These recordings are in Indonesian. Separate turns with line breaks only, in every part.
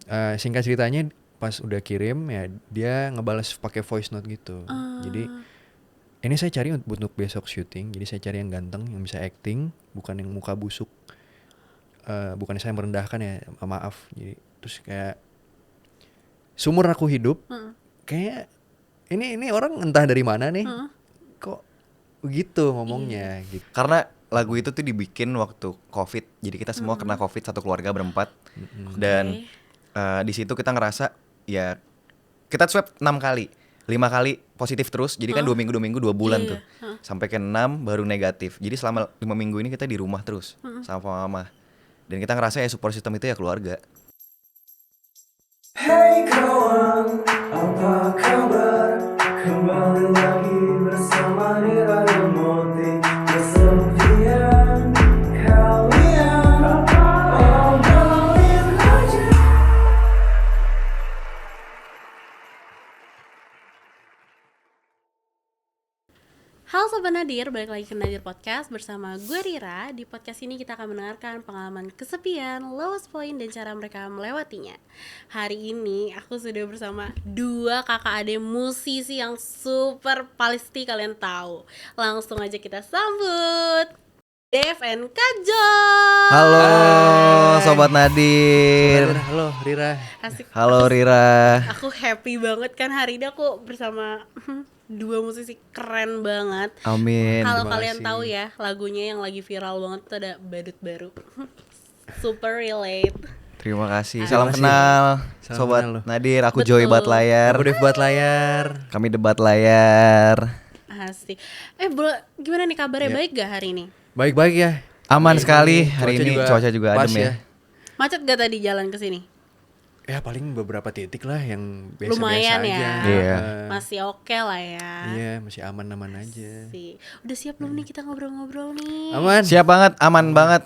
Singkat ceritanya pas udah kirim ya dia ngebales pakai voice note gitu. Jadi ini saya cari untuk besok syuting. Jadi saya cari yang ganteng, yang bisa acting, bukan yang muka busuk. Bukannya saya merendahkan ya, maaf. Jadi terus kayak seumur aku hidup, kayak ini orang entah dari mana nih, kok begitu ngomongnya gitu.
Karena lagu itu tuh dibikin waktu COVID. Jadi kita semua kena COVID, satu keluarga berempat. Dan di situ kita ngerasa ya kita swab 6 kali. 5 kali positif terus. Jadi kan 2 minggu 2 bulan tuh. Sampai ke 6 baru negatif. Jadi selama 5 minggu ini kita di rumah terus sama mama. Dan kita ngerasa ya support system itu ya keluarga.
Hey kawan, apa kabar? Kembali lagi bersama Rira yang Moti. Kesepian kalian, obrolin aja.
Halo Sobat Nadir, balik lagi ke Nadir Podcast bersama gue Rira. Di podcast ini kita akan mendengarkan pengalaman kesepian, lowest point, dan cara mereka melewatinya. Hari ini aku sudah bersama dua kakak adik musisi yang super pasti kalian tahu. Langsung aja kita sambut Dev and Kajoy.
Halo Sobat Nadir.
Halo Rira.
Asik.
Halo Rira.
Aku happy banget kan hari ini aku bersama dua musisi keren banget.
Amin.
Kalau
terima
kalian
kasih.
tahu ya, lagunya yang lagi viral banget tuh ada Badut Baru. Super relate.
Terima kasih.
Terima
Salam
kasih.
kenal
Salam
Sobat
kenal lo.
Nadir. Aku
Betul.
Joy Bat Layar.
Aku Dev buat layar.
Kami debat layar.
Asik. Gimana nih kabarnya, baik gak hari ini?
Baik-baik ya.
Aman
Hari
sekali.
ini
Hari ini cuaca juga
pas
adem ya.
Macet gak tadi jalan ke sini?
Ya paling beberapa titik lah yang biasa-biasa
Lumayan
aja.
ya.
Iya.
Masih oke lah ya.
Iya, masih aman-aman aja.
Udah siap belum nih kita ngobrol-ngobrol nih?
Aman.
Siap banget, aman banget.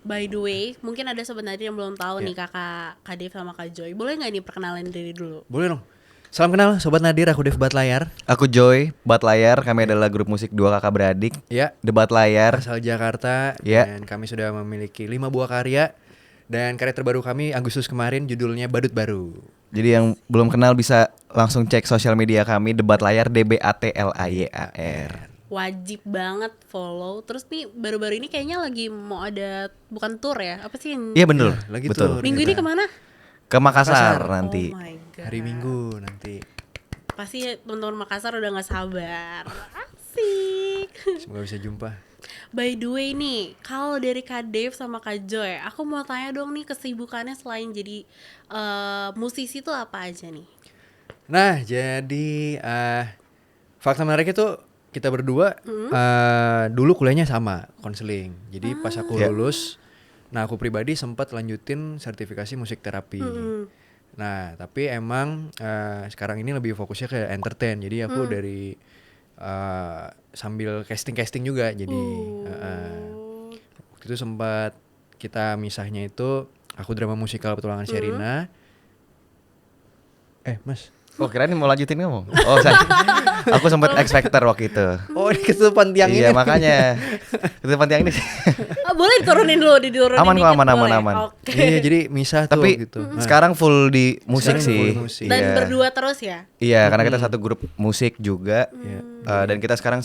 By the way, mungkin ada Sobat Nadir yang belum tahu nih kakak Kak Dev sama Kak Joy. Boleh gak nih perkenalan diri dulu?
Boleh dong. Salam kenal Sobat Nadir, aku Dev Bat Layar.
Aku Joy Bat Layar. Kami adalah grup musik dua kakak beradik.
Ya,
Debat layar.
asal Jakarta.
Ya.
Dan kami sudah memiliki 5 buah karya. Dan karya terbaru kami Agustus kemarin judulnya Badut Baru.
Jadi yang belum kenal bisa langsung cek sosial media kami Debat Layar DBATLAYAR.
Wajib banget follow. Terus nih baru-baru ini kayaknya lagi mau ada, bukan tour ya? Apa sih yang
Iya bener,
Ya, lagi
betul.
tour.
minggu ini kemana?
Ke Makassar
Makassar.
nanti.
Oh my god.
Hari Minggu nanti.
Pasti teman-teman Makassar udah gak sabar. Asik.
Semoga bisa jumpa.
By the way nih, kalau dari Kak Dev sama Kak Joy, aku mau tanya dong nih kesibukannya selain jadi musisi tuh apa aja nih?
Nah, jadi fakta menarik itu kita berdua dulu kuliahnya sama, konseling. Jadi pas aku
Ya.
lulus, nah aku pribadi sempat lanjutin sertifikasi musik terapi. Nah, tapi emang sekarang ini lebih fokusnya ke entertain. Jadi aku dari sambil casting juga. Jadi waktu itu sempat kita misahnya itu aku drama musikal Petualangan Sherina. Mas.
Oh kirain mau lanjutin ngomong. Oh saya, aku sempet X Factor waktu itu.
Oh, ini kesurupan tiang
Iya
ini.
makanya ketupan tiang ini.
Boleh diturunin dulu, diturunin
Aman kok,
dikit,
aman,
boleh?
aman.
Oke.
Iya, jadi misah tuh
Tapi
gitu.
sekarang full di musik
Sekarang
sih.
full musik.
Dan
Iya.
berdua terus ya?
Iya karena kita satu grup musik juga.
Iya.
Dan kita sekarang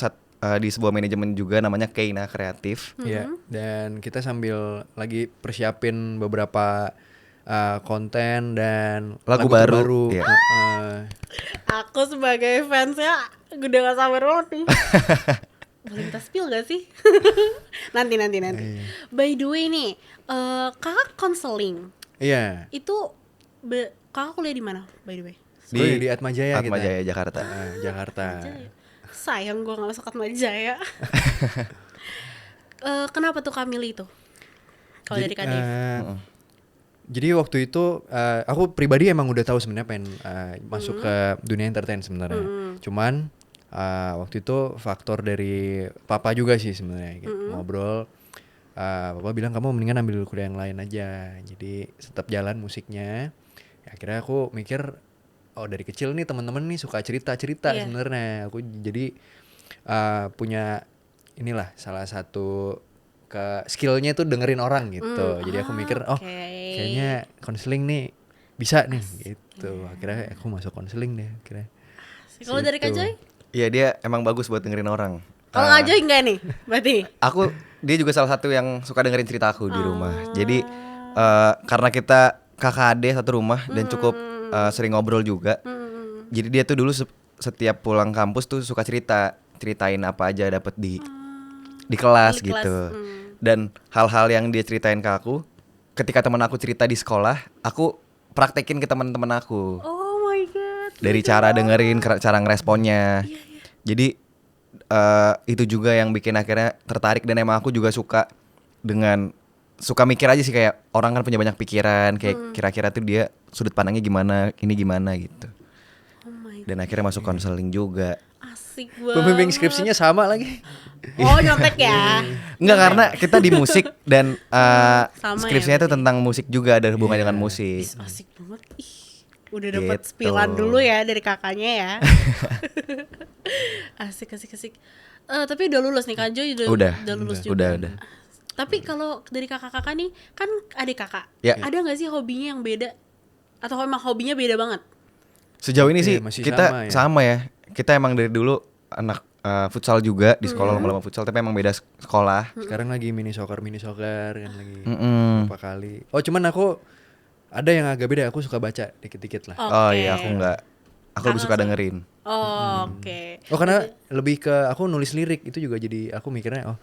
di sebuah manajemen juga namanya Keina Kreatif.
Ya, dan kita sambil lagi persiapin beberapa konten dan
Lagu baru. Iya.
Aku sebagai fansnya udah gak sabar banget nih. Boleh kita spill gak sih? nanti. By the way nih, kakak konseling
Iya.
itu kakak kuliah di mana? By the way,
Di Atmajaya kita.
Atmajaya Jakarta.
Jakarta.
sayang gue gak masuk Atmajaya. Kenapa tuh Kak milih itu? Kalau dari Kak Dev?
Jadi waktu itu aku pribadi emang udah tahu sebenarnya pengen masuk ke dunia entertain sebenarnya. Cuman waktu itu faktor dari papa juga sih sebenarnya gitu. Ngobrol, papa bilang kamu mendingan ambil kuliah yang lain aja. Jadi tetap jalan musiknya. Ya, akhirnya aku mikir, oh dari kecil nih teman-teman nih suka cerita
Iya.
sebenarnya. Aku jadi punya inilah salah satu ke skillnya tuh dengerin orang gitu. Jadi aku mikir, oh
oke.
kayaknya konseling nih bisa nih gitu. Akhirnya aku masuk konseling deh akhirnya.
Kalau dari Kak
Situ.
Joy?
Iya, dia emang bagus buat dengerin orang.
Kalau Kak Joy enggak nih? Berarti
Dia juga salah satu yang suka dengerin cerita aku di rumah.
Oh.
Jadi karena kita kakak adik satu rumah dan cukup sering ngobrol juga. Jadi dia tuh dulu setiap pulang kampus tuh suka ceritain apa aja dapet di kelas
Di kelas,
gitu. Dan hal-hal yang dia ceritain ke aku, ketika teman aku cerita di sekolah, aku praktekin ke teman-teman aku.
Oh my god.
Dari cara dengerin, cara ngeresponnya. Jadi itu juga yang bikin akhirnya tertarik, dan emang aku juga suka mikir aja sih, kayak orang kan punya banyak pikiran, kayak kira-kira tuh dia sudut pandangnya gimana, ini gimana gitu.
Oh my god.
Dan akhirnya masuk konseling juga.
Asik banget.
Pembimbing skripsinya sama lagi.
Oh, nyontek ya.
Enggak, karena kita di musik dan
Sama
skripsinya
ya,
tuh tentang musik juga, ada hubungannya dengan musik.
Ih, asik banget. Ih, udah dapat
Gitu.
spilan dulu ya dari kakaknya ya. Asik. Tapi udah lulus nih Kak Joy,
Udah
lulus juga.
udah.
Tapi kalau dari kakak-kakak nih, kan adik kakak,
Ya.
ada nggak sih hobinya yang beda? Atau emang hobinya beda banget?
Sejauh ini
Iya,
sih
masih
kita sama ya. Kita emang dari dulu anak futsal juga, di sekolah lama-lama futsal, tapi emang beda sekolah.
Sekarang lagi mini soccer kan lagi berapa kali. Oh cuman aku ada yang agak beda, aku suka baca dikit-dikit lah.
Oh
Oke.
iya, aku enggak. Aku lebih suka dengerin.
Oh, oke.
Oh karena lebih ke aku nulis lirik itu juga, jadi aku mikirnya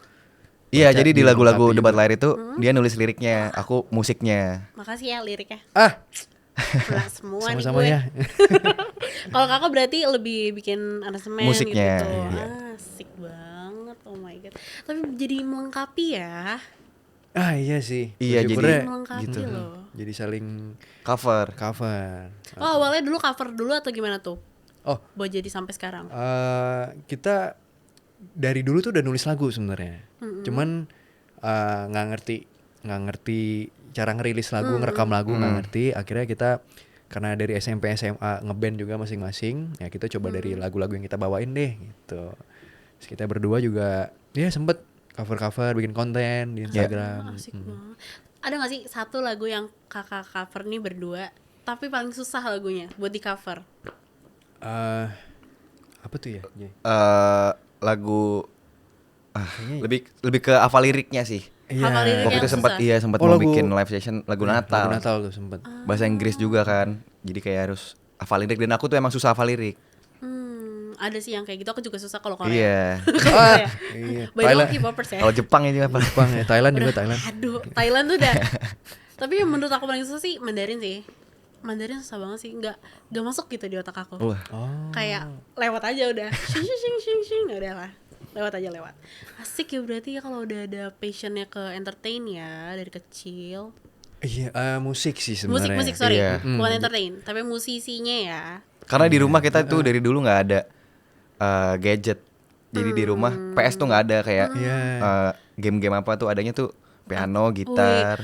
Iya,
baca
jadi di lagu-lagu
dilengkapi
debat
juga.
layar itu dia nulis liriknya, aku musiknya.
Makasih ya liriknya.
Ah
Nah, semua nih
sama-sama
gue.
ya.
Kalau kakak berarti lebih bikin aransemen
Musiknya,
gitu.
iya.
Asik banget. Oh my god. Tapi jadi melengkapi ya.
Ah iya sih.
Iya,
Bersyukurnya
jadi
Melengkapi
gitu.
loh.
Jadi saling
Cover.
cover.
Oh, awalnya dulu cover dulu atau gimana tuh?
Oh
Buat jadi sampai sekarang.
kita dari dulu tuh udah nulis lagu sebenarnya. Cuman nggak ngerti cara ngerilis lagu, ngerekam lagu nggak ngerti. Akhirnya kita karena dari SMP SMA ngeband juga masing-masing, ya kita coba dari lagu-lagu yang kita bawain deh gitu. Terus kita berdua juga ya sempet cover-cover, bikin konten di Instagram.
Asik banget. Ada gak sih satu lagu yang kakak cover nih berdua, tapi paling susah lagunya buat di cover?
Apa tuh ya? Jay?
Lagu lebih ke hafal liriknya sih.
Hafal lirik
Waktu
yang
itu sempat
susah.
sempat
Oh,
mau
lagu-
bikin live session lagu Natal.
Lagu Natal tuh sempet.
Bahasa Inggris juga kan. Jadi kayak harus hafal lirik, dan aku tuh emang susah hafal lirik.
Ada sih yang kayak gitu, aku juga susah kalau Korea.
Iya.
Korea.
Iya.
By the way,
Thailand,
K-popers ya.
Kalau Jepang ini apa?
Jepang ya, Thailand juga Thailand.
Aduh, Thailand tuh udah. Tapi yang menurut aku paling susah sih Mandarin sih. Mandarin susah banget sih, nggak masuk gitu di otak aku.
Wah.
Oh.
Kayak lewat aja udah. Shing, udah lah. Lewat. Asik ya berarti ya kalau udah ada passionnya ke entertain ya dari kecil.
Iya, musik sih sebenarnya.
Musik sorry,
Iya.
bukan entertain, tapi musisinya ya.
Karena di rumah kita tuh dari dulu nggak ada gadget. Jadi di rumah PS tuh nggak ada kayak
Iya.
game-game apa tuh, adanya tuh piano, gitar.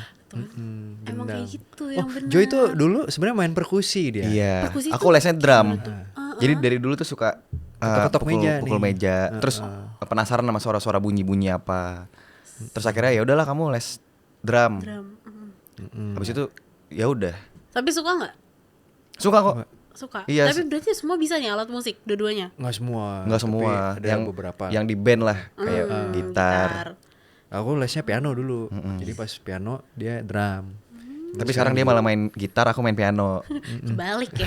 Emang kayak gitu
Oh,
yang benar.
Joy tuh dulu sebenarnya main perkusi dia.
Iya.
Perkusi
Aku
tuh
lesnya drum.
gimana tuh?
Jadi dari dulu tuh suka
Ketok-ketok meja
pukul
nih.
meja. Terus penasaran sama suara-suara bunyi-bunyi apa. Terus akhirnya ya udahlah kamu les drum.
Drum.
Habis itu ya udah.
Tapi suka nggak?
Suka kok.
Suka.
Iya,
Tapi berarti semua bisa nih alat musik dua-duanya.
Nggak semua.
Nggak
tapi
semua.
ada
Yang
beberapa.
Yang di band lah kayak gitar.
Aku lesnya piano dulu. Jadi pas piano dia drum.
Tapi sekarang dia malah main gitar, aku main piano.
Kebalik ya.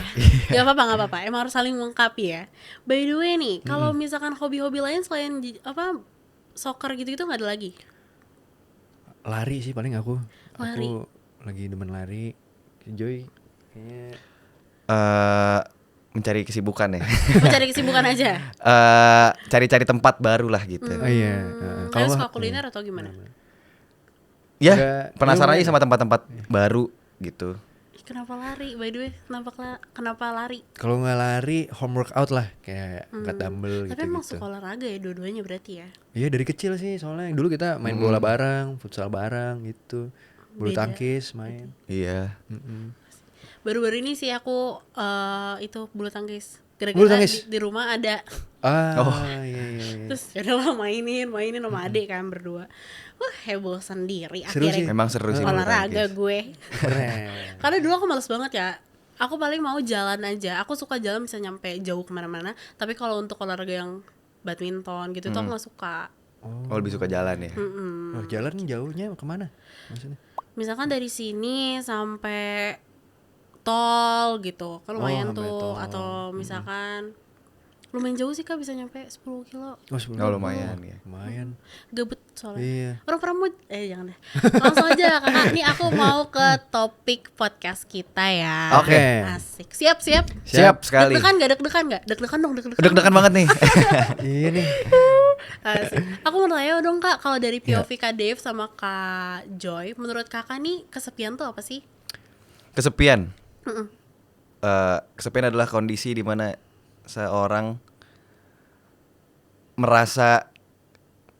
Gak apa-apa. Emang harus saling melengkapi ya. By the way nih, kalau misalkan hobi-hobi lain selain soccer gitu-gitu nggak ada lagi?
Lari sih paling aku.
Lari.
Aku lagi demen lari. Joy kayaknya
Mencari kesibukan ya.
Mencari kesibukan aja.
Cari-cari tempat baru lah gitu.
oh iya.
Kalian suka
nggak-
kuliner atau gimana?
Ya,
Nggak-
penasaran
nggak-
aja sama tempat-tempat baru gitu.
Ih, kenapa lari? By the way, kenapa lari?
Kalau nggak lari home workout lah, kayak angkat dumbbell
Tapi emang
gitu-gitu.
suka olahraga ya dua-duanya berarti ya.
Iya dari kecil sih, soalnya dulu kita main bola bareng, futsal bareng gitu, bulu
Beda.
tangkis main.
Iya.
Baru-baru ini sih aku itu bulu tangkis.
Bulu
Gara-gara
tangkis?
di rumah ada.
Iya.
Terus yaudah lah mainin sama adik kan berdua. Wah, heboh sendiri
Seru
akhirnya.
sih.
Memang seru sih bulu
Olahraga
tangkis.
gue.
Keren.
Karena dulu aku males banget ya. Aku paling mau jalan aja. Aku suka jalan bisa nyampe jauh kemana-mana. Tapi kalau untuk olahraga yang badminton gitu tuh aku nggak suka.
Oh, lebih suka jalan ya.
Oh, jalan jauhnya kemana maksudnya?
Misalkan dari sini sampai tol gitu, kan lumayan
sampai
tuh.
tol.
Atau misalkan lumayan jauh sih Kak, bisa nyampe 10 kilo.
Oh, 10.
Oh, lumayan ya.
Lumayan.
Gabut soalnya.
Iya.
Orang Pramud, jangan deh. Langsung aja Kakak, nih aku mau ke topik podcast kita ya.
Oke.
Asik. Siap.
Siap sekali.
Deg-degan gak? Deg-degan gak? Deg-degan dong, deg-degan.
Deg-degan banget nih.
Iya nih.
Asik. Aku mau tanya dong Kak, kalau dari
Iya.
POV Kak Dave sama Kak Joy, menurut Kakak nih kesepian tuh apa sih?
Kesepian. Kesepian adalah kondisi di mana seorang merasa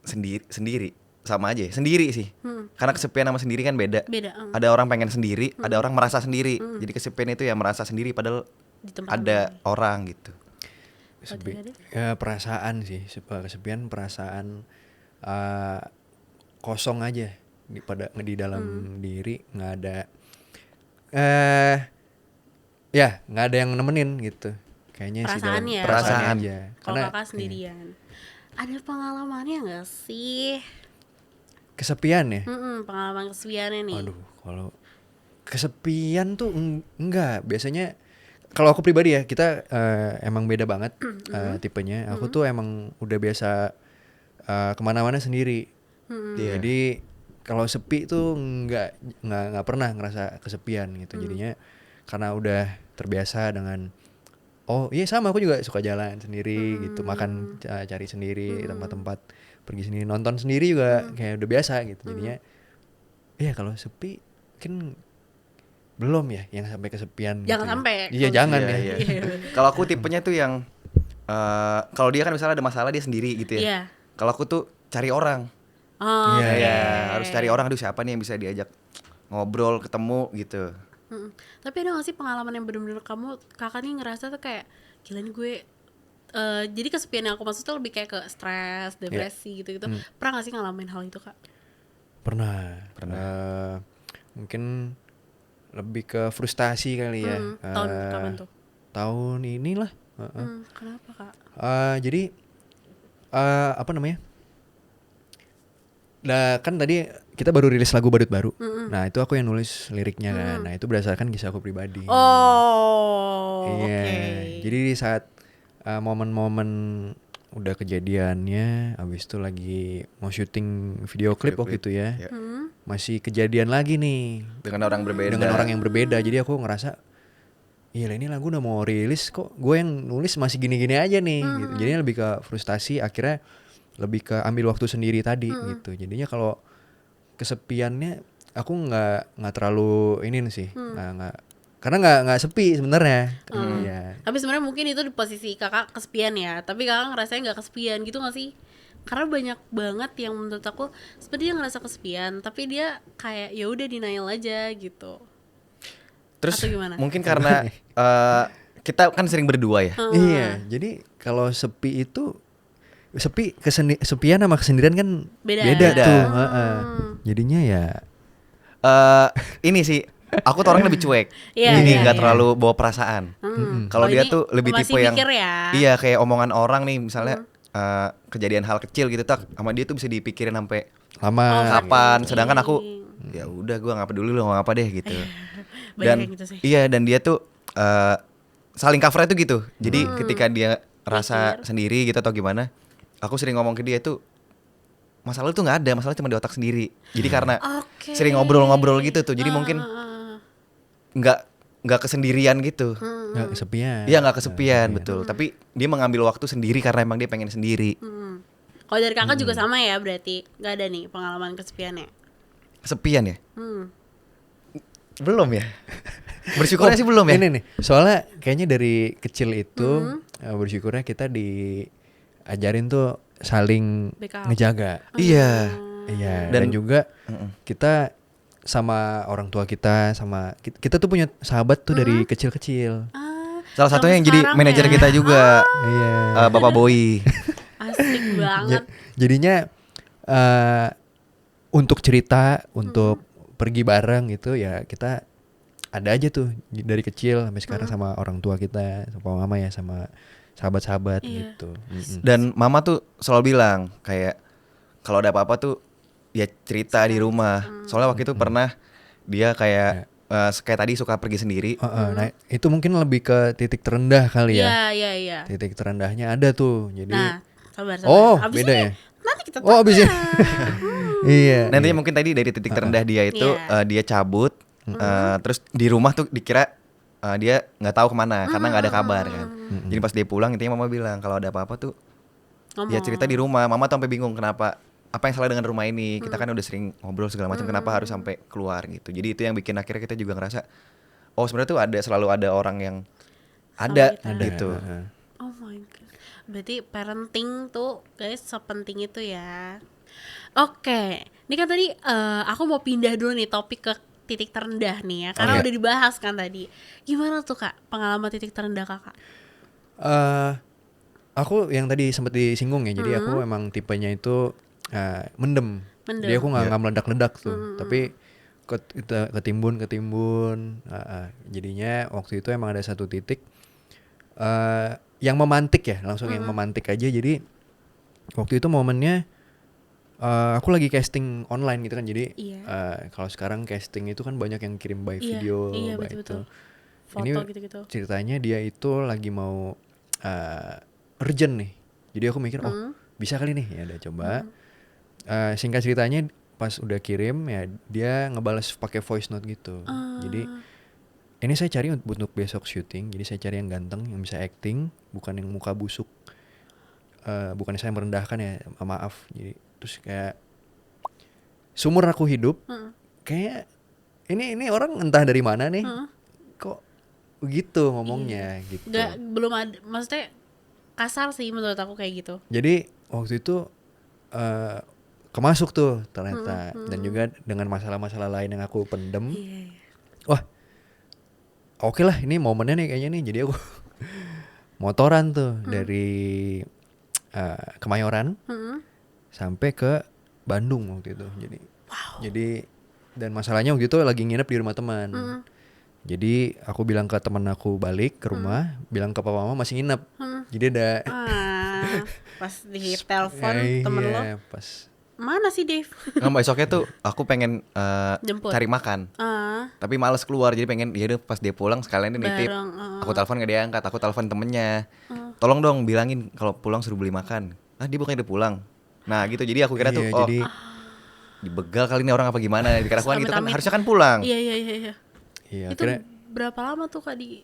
sendiri sama aja, sendiri sih. Karena kesepian sama sendiri kan beda.
Beda.
Ada orang pengen sendiri, ada orang merasa sendiri. Jadi kesepian itu ya merasa sendiri padahal
Di tempat
ada orang gitu.
Ya, perasaan sih, kesepian perasaan kosong aja di dalam diri, nggak ada ya nggak ada yang nemenin gitu. Kayaknya sih dalam
Perasaan ya?
Perasaan.
aja.
Kalau Kakak sendirian, ada pengalamannya nggak sih?
Kesepian ya.
Pengalaman kesepiannya nih.
Aduh, kalau kesepian tuh enggak. Biasanya kalau aku pribadi ya, kita emang beda banget tipenya. Aku tuh emang udah biasa kemana-mana sendiri.
Iya.
Jadi kalau sepi tuh nggak pernah ngerasa kesepian gitu. Jadinya karena udah terbiasa dengan sama aku juga suka jalan sendiri gitu, makan cari sendiri tempat-tempat, pergi sendiri, nonton sendiri juga kayak udah biasa gitu. Jadinya ya kalau sepi kan belum ya yang sampai kesepian.
Jangan
gitu
sampai.
ya. Iya jangan
Iya,
ya.
iya. Kalau aku tipenya tuh yang kalau dia kan misalnya ada masalah dia sendiri gitu ya.
Iya.
Kalau aku tuh cari orang.
Oh,
Iya,
oke.
Ya, harus cari orang. Aduh, siapa nih yang bisa diajak ngobrol, ketemu gitu.
Tapi ada gak sih pengalaman yang bener-bener kakak nih ngerasa tuh kayak gila nih gue jadi kesepian yang aku maksud tuh lebih kayak ke stres, depresi gitu-gitu. Pernah gak sih ngalamin hal itu Kak?
Pernah. Mungkin lebih ke frustasi kali ya.
Tahun kapan tuh?
Tahun inilah.
Kenapa Kak?
Jadi apa namanya? Nah kan tadi kita baru rilis lagu badut baru. Nah itu aku yang nulis liriknya kan. Nah itu berdasarkan kisah aku pribadi.
Oh,
Iya.
oke.
Jadi di saat momen-momen udah kejadiannya, abis itu lagi mau syuting video klip waktu itu ya,
Ya.
masih kejadian lagi nih
Dengan orang berbeda.
dengan orang yang berbeda. Jadi aku ngerasa, iya ini lagu udah mau rilis kok gue yang nulis masih gini-gini aja nih. Gitu. Jadinya lebih ke frustasi, akhirnya lebih ke ambil waktu sendiri tadi gitu. Jadinya kalau kesepiannya aku nggak terlalu ini sih, nggak karena nggak sepi sebenarnya. Iya.
Tapi sebenarnya mungkin itu di posisi kakak kesepian ya. Tapi kakak ngerasain nggak kesepian gitu nggak sih? Karena banyak banget yang menurut aku seperti dia ngerasa kesepian, tapi dia kayak ya udah denial aja gitu.
Terus
Atau gimana?
mungkin karena kita kan sering berdua ya.
Iya. Jadi kalau sepi itu kesepian sama kesendirian kan
Beda.
tuh. Jadinya ya
Ini sih aku tuh orangnya lebih cuek.
Iya,
Jadi
iya,
nggak
iya.
terlalu bawa perasaan. Kalau
Oh,
dia
ini
tuh lebih
masih
tipe yang
mikir ya?
iya kayak omongan orang nih misalnya kejadian hal kecil gitu tak sama dia tuh bisa dipikirin sampai
lama.
kapan.
Overthinking.
Sedangkan aku ya udah gue nggak peduli lo mau apa deh gitu.
Banyak
Dan
yang gitu sih.
iya dan dia tuh saling cover itu gitu. Jadi ketika dia rasa sendiri gitu atau gimana, aku sering ngomong ke dia tuh masalah tuh nggak ada, masalah cuma di otak sendiri. Jadi karena
Oke.
sering ngobrol-ngobrol gitu tuh, jadi mungkin nggak kesendirian gitu.
Nggak kesepian.
Iya nggak kesepian betul. Tapi dia mengambil waktu sendiri karena emang dia pengen sendiri.
Kalau dari kakak juga sama ya berarti nggak ada nih pengalaman kesepiannya.
Kesepian ya? Belum ya? Bersyukurnya sih belum ya?
Ini nih, soalnya kayaknya dari kecil itu bersyukurnya kita diajarin tuh saling
Backup.
ngejaga.
Iya.
Iya. Dan juga kita sama orang tua kita, sama kita tuh punya sahabat tuh dari kecil-kecil.
Salah satunya
Sampai
yang jadi
sekarang
manajer
ya?
kita juga
Iya.
Bapak Boy.
Asik banget.
Jadinya untuk cerita, untuk pergi bareng gitu ya kita ada aja tuh dari kecil sampai sekarang sama orang tua kita, sama mama ya, sama sahabat-sahabat
Iya.
gitu. Mm-mm.
Dan mama tuh selalu bilang kayak kalau ada apa-apa tuh ya cerita di rumah. Soalnya waktu itu pernah dia kayak kayak tadi suka pergi sendiri.
Nah itu mungkin lebih ke titik terendah kali ya.
Iya.
Titik terendahnya ada tuh. Jadi
Nah, sabar.
oh
Abis
beda
ini
ya.
nanti kita
Oh abis ya. Iya.
Nantinya mungkin tadi dari titik terendah dia itu
Iya.
dia cabut, terus di rumah tuh dikira dia nggak tahu kemana karena nggak ada kabar kan. Jadi pas dia pulang intinya mama bilang kalau ada apa-apa tuh ya cerita di rumah. Mama tuh sampai bingung kenapa, apa yang salah dengan rumah ini. Kita kan udah sering ngobrol segala macam, kenapa harus sampai keluar gitu. Jadi itu yang bikin akhirnya kita juga ngerasa oh sebenarnya tuh selalu ada orang yang ada
kita.
gitu.
Oh my god. Berarti parenting tuh guys sepenting itu ya. Oke, ini kan tadi aku mau pindah dulu nih topik ke titik terendah nih ya, karena
Oke.
udah dibahas kan tadi. Gimana tuh Kak pengalaman titik terendah Kakak?
Aku yang tadi sempat disinggung ya. Jadi aku emang tipenya itu mendem. Jadi aku nggak meledak-ledak tuh. Tapi ketimbun. Jadinya waktu itu emang ada satu titik yang memantik ya, langsung yang memantik aja. Jadi waktu itu momennya aku lagi casting online gitu kan. Jadi
Iya.
kalau sekarang casting itu kan banyak yang kirim by
Iya,
video,
iya,
by
betul-betul.
itu.
Foto
Ini
gitu-gitu.
ceritanya dia itu lagi mau urgent nih. Jadi aku mikir bisa kali nih, ya udah coba. Singkat ceritanya pas udah kirim ya dia ngebales pakai voice note gitu. Jadi ini saya cari untuk besok syuting. Jadi saya cari yang ganteng, yang bisa acting, bukan yang muka busuk. Bukan saya merendahkan ya, maaf. Jadi terus kayak seumur aku hidup kayak ini orang entah dari mana nih. Kok begitu ngomongnya gitu.
Belum ada, maksudnya kasar sih menurut aku kayak gitu.
Jadi waktu itu kemasuk tuh ternyata. Dan juga dengan masalah-masalah lain yang aku pendem.
Iya.
Wah, oke lah ini momennya nih kayaknya nih. Jadi aku motoran tuh dari Kemayoran sampai ke Bandung waktu itu. Jadi dan masalahnya waktu itu lagi nginep di rumah teman. Jadi aku bilang ke teman aku balik ke rumah, bilang ke papa mama masih nginep. Jadi ada
Pas di telepon temen lo,
pas
mana sih Dave?
Nah, besoknya tuh aku pengen
Jemput.
cari makan. Tapi males keluar, jadi pengen ya udah pas dia pulang sekalian dia nitip.
Bareng,
Aku telepon gak diangkat, aku telepon temennya. Tolong dong bilangin kalau pulang suruh beli makan. Dia bukannya udah pulang. Nah gitu, jadi aku kira tuh
jadi
dibegal kali ini orang apa gimana. Dikira aku kan gitu kan,
Amit-amit.
harusnya kan pulang.
Iya.
iya
Itu
akhirnya
berapa lama tuh Kak di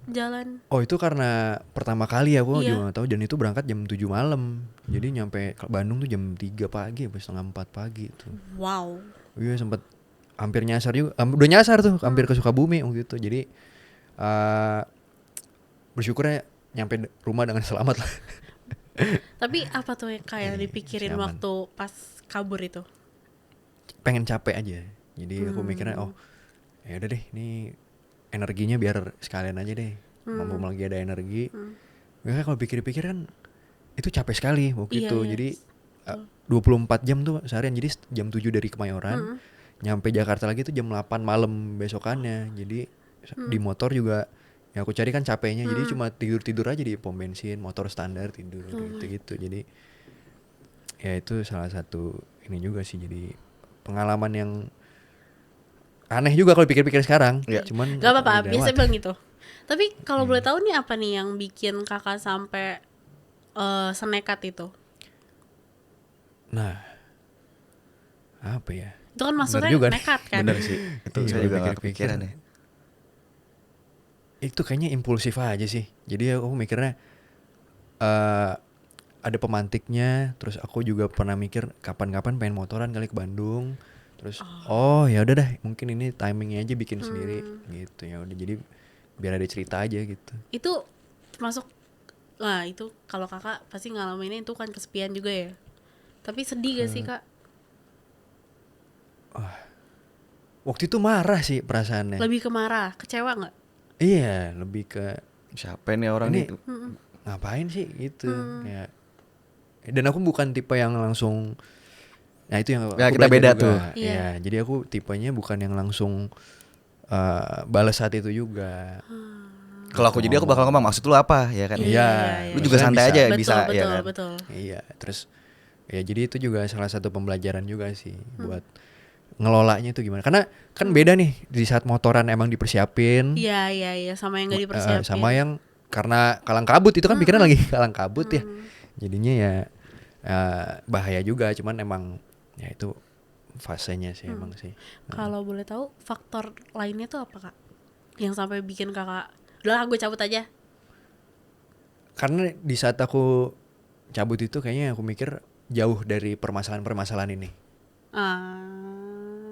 jalan?
oh itu karena pertama kali aku
Iya.
juga gak tahu, dan itu berangkat jam 7 malam. Jadi nyampe ke Bandung tuh jam 3 pagi apa setengah 4 pagi tuh.
Wow.
Iya sempet hampir nyasar juga, udah nyasar tuh hampir ke Sukabumi waktu itu. Jadi bersyukurnya nyampe rumah dengan selamat lah.
Tapi apa tuh yang kayak dipikirin
aman.
waktu pas kabur itu?
Pengen capek aja. Jadi aku mikirnya ya udah deh, ini energinya biar sekalian aja deh. Mumpung lagi ada energi. Makanya kalau pikir-pikir kan itu capek sekali waktu
Iya,
itu.
iya.
Jadi 24 jam tuh seharian. Jadi jam 7 dari Kemayoran nyampe Jakarta lagi tuh jam 8 malam besokannya. Jadi di motor juga ya aku cari kan capeknya. Jadi cuma tidur-tidur aja di pom bensin, motor standar tidur gitu-gitu. Jadi ya itu salah satu ini juga sih, jadi pengalaman yang aneh juga kalau pikir-pikir sekarang.
Iya.
Cuman
Gak apa-apa,
udah
biasa
lewat.
bilang gitu. Tapi kalau boleh tahu nih apa nih yang bikin kakak sampai senekat itu?
Nah, apa ya?
Itu kan maksudnya
juga nih.
nekat kan?
Bener sih. Itu
Iya,
saya juga gak
pikir-pikir.
kepikiran ya.
Itu kayaknya impulsif aja sih. Jadi aku mikirnya ada pemantiknya. Terus aku juga pernah mikir kapan-kapan pengen motoran kali ke Bandung. Terus ya udah dah, mungkin ini timingnya aja bikin sendiri gitu. Ya udah, jadi biar ada cerita aja gitu.
Itu termasuk, wah itu kalau kakak pasti ngalaminnya itu kan kesepian juga ya. Tapi sedih gak sih Kak?
Waktu itu marah sih perasaannya.
Lebih ke marah, kecewa gak?
Iya, lebih ke
Siapa nih orang
ini
itu?
ngapain sih gitu. Ya. Dan aku bukan tipe yang langsung, nah itu yang
Ya,
aku
kita
belajar
beda
juga.
tuh.
Iya.
Ya, jadi aku tipenya bukan yang langsung balas saat itu juga.
Kalau aku jadi aku bakal ngomong maksud lu apa ya kan?
Iya.
Lu juga santai aja bisa
betul,
ya kan?
betul.
Iya, terus ya jadi itu juga salah satu pembelajaran juga sih buat ngelolanya itu gimana. Karena kan beda nih di saat motoran emang dipersiapin.
Iya, sama yang gak dipersiapin.
Sama yang karena kalang kabut itu kan pikiran lagi kalang kabut ya. Jadinya ya bahaya juga, cuman emang ya itu fasenya sih emang sih.
Kalau boleh tahu faktor lainnya tuh apa Kak? Yang sampai bikin Kakak, udah gue cabut aja.
Karena di saat aku cabut itu kayaknya aku mikir jauh dari permasalahan-permasalahan ini.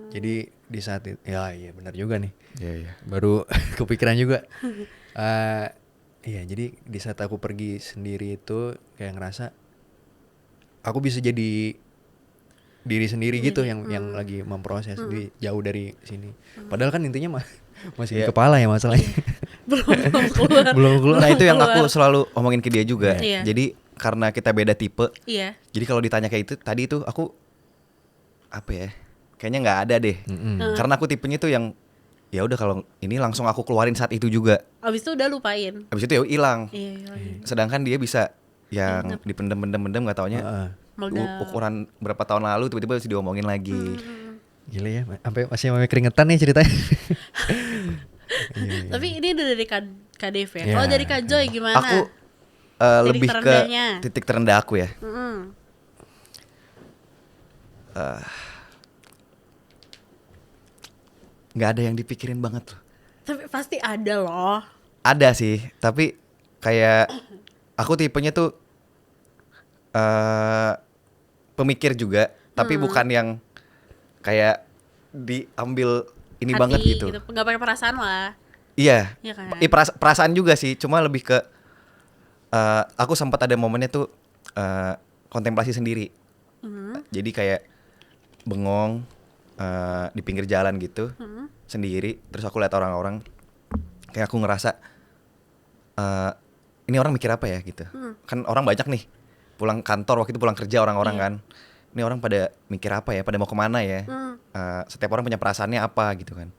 Jadi di saat itu, ya iya benar juga nih.
Iya.
Baru kepikiran juga. Iya, jadi di saat aku pergi sendiri itu kayak ngerasa aku bisa jadi diri sendiri gitu yang lagi memproses di jauh dari sini. Padahal kan intinya masih di kepala ya masalahnya. Belum keluar.
Nah itu yang aku selalu omongin ke dia juga.
Iya.
Jadi karena kita beda tipe.
Iya.
Jadi kalau ditanya kayak itu tadi itu aku apa ya? Kayaknya nggak ada deh. Karena aku tipenya tuh yang ya udah kalau ini langsung aku keluarin saat itu juga.
Abis itu udah lupain.
Abis itu ya hilang.
Iya.
Sedangkan dia bisa yang dipendem-pendem nggak taunya
Meledak.
ukuran berapa tahun lalu tiba-tiba harus diomongin lagi.
Gila ya, masih keringetan nih ceritanya.
Tapi ini udah dari Kak Dev ya.
Iya.
Kalau dari Kak Joy gimana?
Aku
Titik
lebih
terendahnya.
ke titik terendah aku ya. Nggak ada yang dipikirin banget loh.
Tapi pasti ada loh.
Ada sih, tapi kayak aku tipenya tuh pemikir juga, tapi bukan yang kayak diambil ini
Hati,
banget gitu.
Gak pakai perasaan lah.
Iya,
Iya kan?
perasaan juga sih, cuma lebih ke aku sempat ada momennya tuh kontemplasi sendiri. Jadi kayak bengong di pinggir jalan gitu, sendiri. Terus aku lihat orang-orang, kayak aku ngerasa ini orang mikir apa ya gitu. Kan orang banyak nih, pulang kantor waktu itu pulang kerja orang-orang kan. Ini orang pada mikir apa ya, pada mau kemana ya. Setiap orang punya perasaannya apa gitu kan.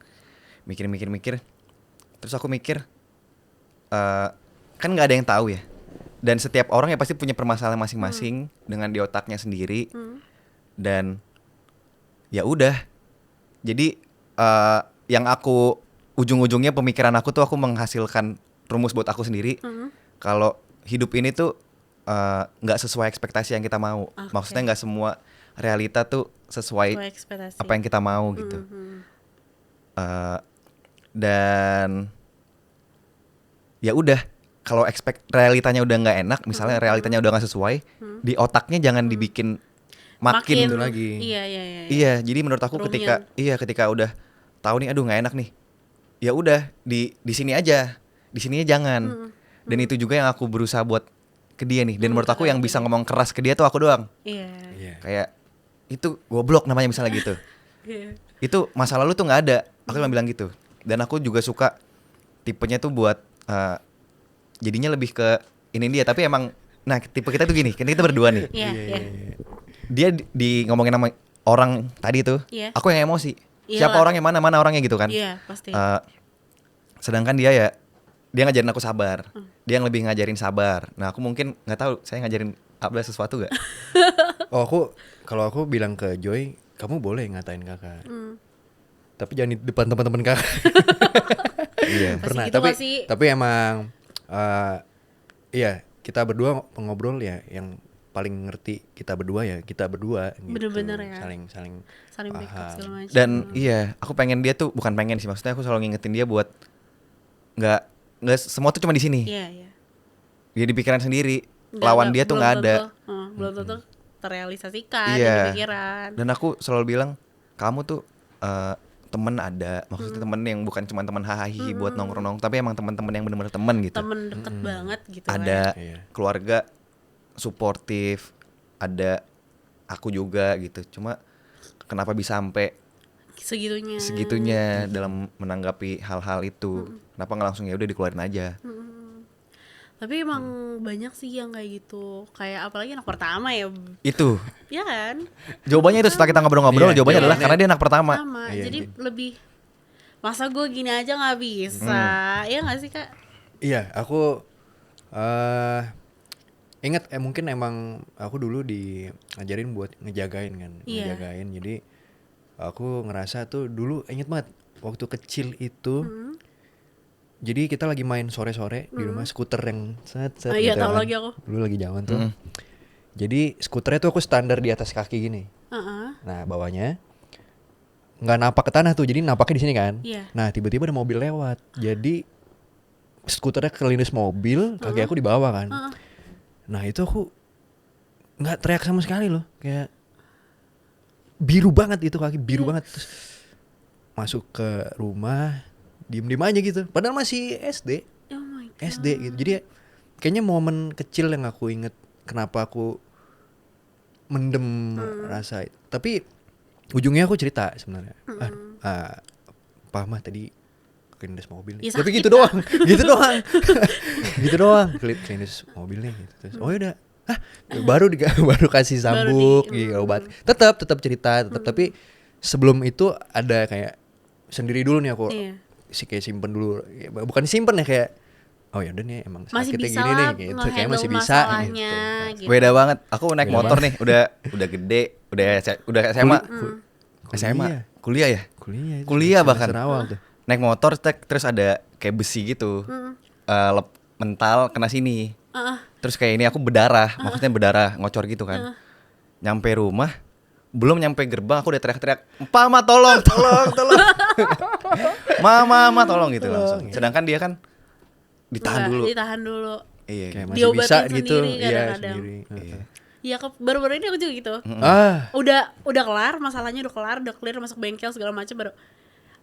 Mikir. Terus aku mikir, kan nggak ada yang tahu ya. Dan setiap orang ya pasti punya permasalahan masing-masing dengan di otaknya sendiri. Dan ya udah. Jadi yang aku ujung-ujungnya pemikiran aku tuh aku menghasilkan rumus buat aku sendiri. Kalau hidup ini tuh nggak sesuai ekspektasi yang kita mau. Maksudnya nggak semua realita tuh sesuai
ekspektasi.
apa yang kita mau gitu. Dan ya udah, kalau realitanya udah nggak enak, misalnya realitanya udah nggak sesuai, di otaknya jangan dibikin makin
itu lagi.
Iya.
Iya, jadi menurut aku ketika udah tahu nih, aduh nggak enak nih, ya udah di sini aja, di sininya jangan. Dan itu juga yang aku berusaha buat ke dia nih. Dan menurut aku yang bisa ngomong keras ke dia tuh aku doang.
Iya.
Kayak itu goblok namanya misalnya gitu. Itu masa lalu tuh nggak ada. Aku cuma bilang gitu. Dan aku juga suka tipenya tuh buat jadinya lebih ke ini dia. Tapi emang, nah tipe kita tuh gini, kan kita berdua nih.
Iya.
Dia di ngomongin sama orang tadi tuh,
Iya.
aku yang emosi.
Iyalah.
Siapa orangnya, mana orangnya gitu kan.
Iya, pasti.
Sedangkan dia ngajarin aku sabar. Dia yang lebih ngajarin sabar. Nah aku mungkin nggak tahu saya ngajarin Abla sesuatu gak?
Kalau aku bilang ke Joy, kamu boleh ngatain kakak. Tapi jangan di depan teman-teman kakak.
Iya.
Pernah.
Gitu nggak sih?
Tapi emang iya, kita berdua ngobrol ya, yang paling ngerti kita berdua gitu.
Bener-bener ya.
Saling
Saling backup
paham.
segala macam.
Dan iya, aku pengen dia tuh, bukan pengen sih, maksudnya aku selalu ngingetin dia buat nggak semua tuh cuma di sini.
Iya.
Dia di pikiran sendiri. Lawan dia tuh nggak ada.
Belum tentu terrealisasikan
Iya.
di pikiran.
Dan aku selalu bilang, kamu tuh temen ada, maksudnya temen yang bukan cuma teman hahaha buat nongkrong, tapi emang teman-teman yang benar-benar temen gitu.
Temen deket banget gitu.
Ada
Iya.
keluarga suportif, ada aku juga gitu. Cuma kenapa bisa sampai segitunya dalam menanggapi hal-hal itu? Kenapa nggak langsung ya udah dikeluarin aja?
Tapi emang banyak sih yang kayak gitu. Kayak apalagi anak pertama ya.
Itu
Iya kan?
jawabannya itu setelah kita ngobrol-ngobrol,
Iya,
jawabannya
iya.
adalah karena dia anak pertama.
Sama.
Iya,
Jadi
iya.
lebih Masa gue gini aja nggak bisa? Ya nggak sih kak?
Iya, aku ingat mungkin emang aku dulu diajarin buat ngejagain kan,
Iya.
ngejagain. Jadi aku ngerasa tuh dulu inget banget waktu kecil itu. Jadi kita lagi main sore-sore di rumah, skuter yang set
Oh iya,
gitu
tahu
kan.
lagi aku.
Dulu lagi zaman tuh. Jadi skuternya tuh aku standar di atas kaki gini.
Heeh.
Nah bawahnya nggak napak ke tanah tuh, jadi napaknya di sini kan.
Iya.
Nah tiba-tiba ada mobil lewat, jadi skuternya kelindes mobil, kaki aku di bawah kan. Nah itu aku nggak teriak sama sekali loh, kayak biru banget itu kaki, biru banget. Terus masuk ke rumah, diem-diem aja gitu. Padahal masih SD,
Oh my god.
SD gitu. Jadi kayaknya momen kecil yang aku inget kenapa aku mendem rasa. Tapi ujungnya aku cerita sebenarnya. Pak mah tadi kelindes mobil nih.
Ya,
Tapi
sakit,
gitu doang, gitu doang, gitu doang. Kelindes mobil nih. Gitu. Terus, oh yaudah, baru baru kasih sambuk, gitu, obat. Tetap cerita, tapi sebelum itu ada kayak sendiri dulu nih aku,
Iya.
kayak simpen dulu. Ya, bukan simpen ya kayak, oh yaudah nih emang
Masih
sakitnya
bisa
gini nih,
lah
gitu. Kayak
nge-handle
masih bisa
masalahnya,
gitu.
gitu.
Beda banget. Aku naik
Beda
motor
banget.
nih, udah gede, udah SMA. SMA. Kuliah ya?
Kuliah, itu
Kuliah bahkan.
semester awal tuh.
Naik motor terus ada kayak besi gitu. Mental kena sini. Terus kayak ini aku berdarah, maksudnya berdarah ngocor gitu kan. Nyampe rumah, belum nyampe gerbang aku udah teriak-teriak, "Mama tolong, tolong." Mama tolong gitu langsung. Sedangkan dia kan ditahan
Enggak,
dulu.
ditahan dulu.
Iya.
Kayak masih
Diobatin
bisa gitu,
sendiri
iya
kadang-kadang.
sendiri.
Iya.
Iya, baru-baru ini aku juga gitu. Udah kelar, masalahnya udah kelar, udah clear, masuk bengkel segala macam baru.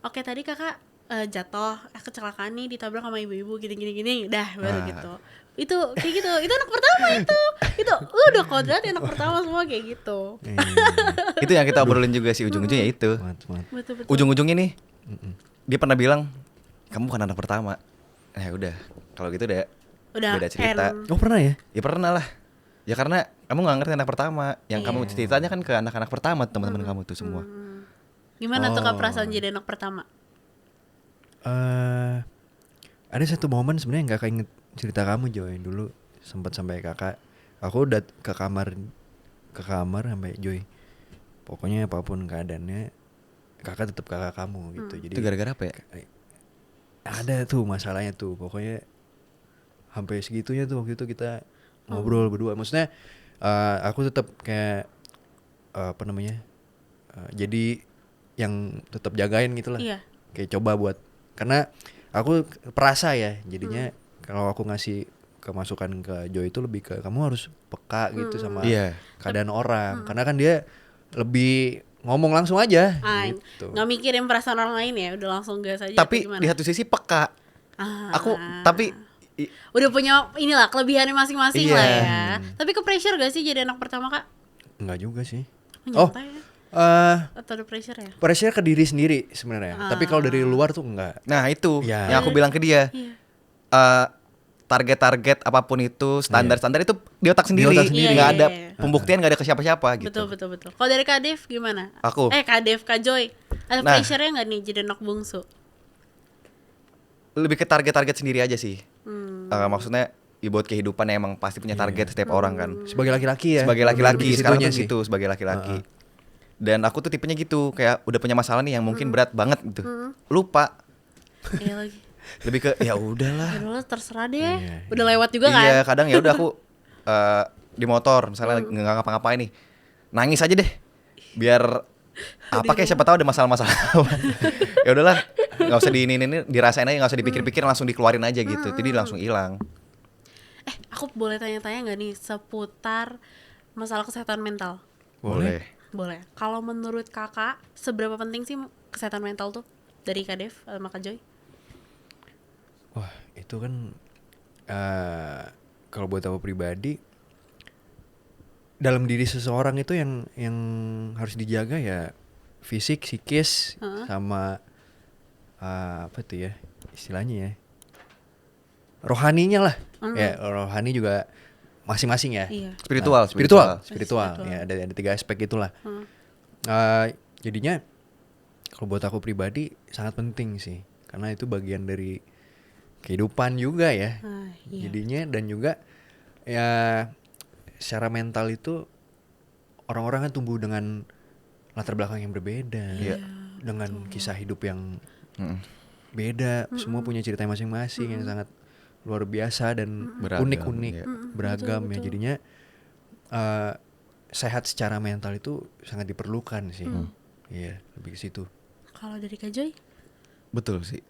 Oke, tadi kakak jatuh, kecelakaan nih, ditabrak sama ibu-ibu gini, dah baru gitu. Itu kayak gitu, itu anak pertama itu udah kodrat anak pertama semua kayak gitu.
Itu yang kita obrolin juga sih ujung-ujungnya itu.
Mantap.
Betul.
Ujung-ujungnya nih, dia pernah bilang, "Kamu bukan anak pertama." Ya udah, kalau gitu udah beda cerita.
end.
Oh pernah ya?
Ya pernah lah. Ya karena kamu nggak ngerti anak pertama. Yang kamu ceritanya kan ke anak-anak pertama, teman-teman kamu tuh semua.
Gimana tuh kak perasaan jadi anak pertama?
Ada satu momen sebenarnya nggak keinget cerita kamu Joy, dulu sempat sampai kakak, aku udah ke kamar sampai Joy, pokoknya apapun keadaannya kakak tetap kakak kamu gitu. Jadi
Itu gara-gara apa ya?
ada tuh masalahnya tuh, pokoknya sampai segitunya tuh waktu itu kita ngobrol berdua. Maksudnya aku tetap kayak apa namanya, jadi yang tetap jagain gitulah.
Iya.
Kayak coba buat, karena aku perasa ya jadinya kalau aku ngasih kemasukan ke Joy itu lebih ke kamu harus peka gitu sama
Iya.
keadaan orang, karena kan dia lebih ngomong langsung aja gitu.
Nggak mikirin perasaan orang lain ya, udah langsung gas aja.
Tapi
atau gimana?
di satu sisi peka. Aku tapi
udah punya inilah kelebihannya masing-masing
Iya.
lah ya. Tapi ke pressure gak sih jadi anak pertama kak?
Enggak juga sih.
Nyantai ya? Atau ada pressure ya?
Pressure ke diri sendiri sebenarnya. Tapi kalau dari luar tuh enggak.
nah itu
Ya.
yang aku bilang ke dia.
Iya.
Target-target apapun itu, standar-standar itu di otak sendiri.
otak sendiri.
Nggak ada
Iya.
pembuktian, nggak ada ke siapa-siapa gitu.
Betul. Kalau dari Kak Dev gimana?
Aku.
Kak Dev, Kak Joy, ada
Nah.
pressure-nya nggak nih jadi anak bungsu?
Lebih ke target-target sendiri aja sih. Maksudnya ya buat kehidupan emang pasti punya target setiap orang kan.
Sebagai laki-laki ya.
Sebagai
lebih
laki-laki
ke
sekarang
situnya
tuh gitu, sebagai laki-laki. Dan aku tuh tipenya gitu, kayak udah punya masalah nih yang mungkin berat banget gitu. Lupa.
Iya lagi.
Lebih ke ya udahlah.
Aduh, terserah deh.
Iya.
Udah lewat juga kan?
Iya, kadang ya udah aku di motor misalnya nggak ngapa-ngapain nih. Nangis aja deh. Biar apa kayak siapa tahu ada masalah-masalah. Ya udahlah, nggak usah ini dirasain aja, nggak usah dipikir-pikir, langsung dikeluarin aja gitu. Jadi langsung hilang.
Aku boleh tanya-tanya nggak nih seputar masalah kesehatan mental?
Boleh.
Boleh. Kalau menurut kakak, seberapa penting sih kesehatan mental tuh dari Kak Dev sama Kak Joy?
Wah, itu kan kalau buat aku pribadi, dalam diri seseorang itu yang harus dijaga ya fisik, psikis, sama apa tuh ya istilahnya ya, rohaninya lah. Ya rohani juga masing-masing ya.
Iya.
Spiritual.
Ya ada 3 aspek itulah. Jadinya kalau buat aku pribadi sangat penting sih, karena itu bagian dari kehidupan juga ya.
Iya.
Jadinya dan juga ya secara mental itu orang-orang kan tumbuh dengan latar belakang yang berbeda,
Iya.
dengan kisah hidup yang
Mm-mm.
beda, semua punya cerita masing-masing yang sangat luar biasa dan
Beragam,
unik-unik,
iya.
beragam
Betul,
ya.
betul.
Jadinya sehat secara mental itu sangat diperlukan sih. Iya, lebih ke situ.
Kalau dari Kak Joy?
Betul sih.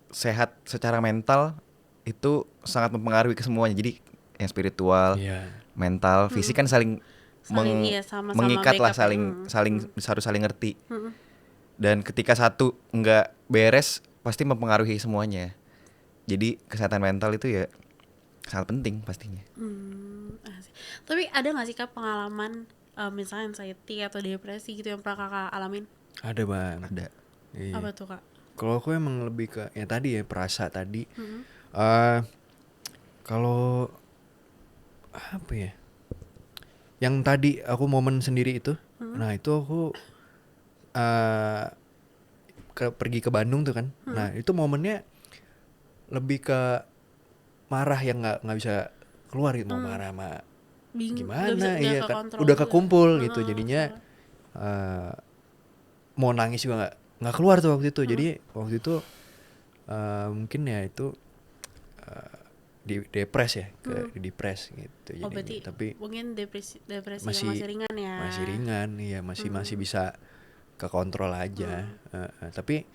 Sehat secara mental itu sangat mempengaruhi ke semuanya. Jadi yang spiritual,
Iya.
mental, fisik kan saling
Iya, sama-sama
mengikat lah,
backup ya.
saling harus saling ngerti. Dan ketika satu nggak beres, pasti mempengaruhi semuanya. Jadi kesehatan mental itu ya sangat penting pastinya.
Asik. Tapi ada nggak sih Kak pengalaman misalnya anxiety atau depresi gitu yang pernah Kakak alamin?
Ada bang.
Ada.
Iya.
Apa tuh Kak?
Kalau aku emang lebih ke ya tadi ya perasa tadi. Eh, kalau apa ya? Yang tadi aku momen sendiri itu, nah itu aku pergi ke Bandung tuh kan. Nah itu momennya lebih ke marah yang nggak bisa keluar gitu, mau marah sama
Bingung,
gimana, iya kan
kekontrol
udah
juga.
kekumpul gitu, jadinya mau nangis juga nggak keluar tuh waktu itu. Jadi waktu itu mungkin ya itu depres ya, ke depres gitu.
Oh
Jadinya.
berarti
Tapi
mungkin depresi yang
masih
masih ringan ya.
masih ringan, iya masih bisa ke kontrol aja. Tapi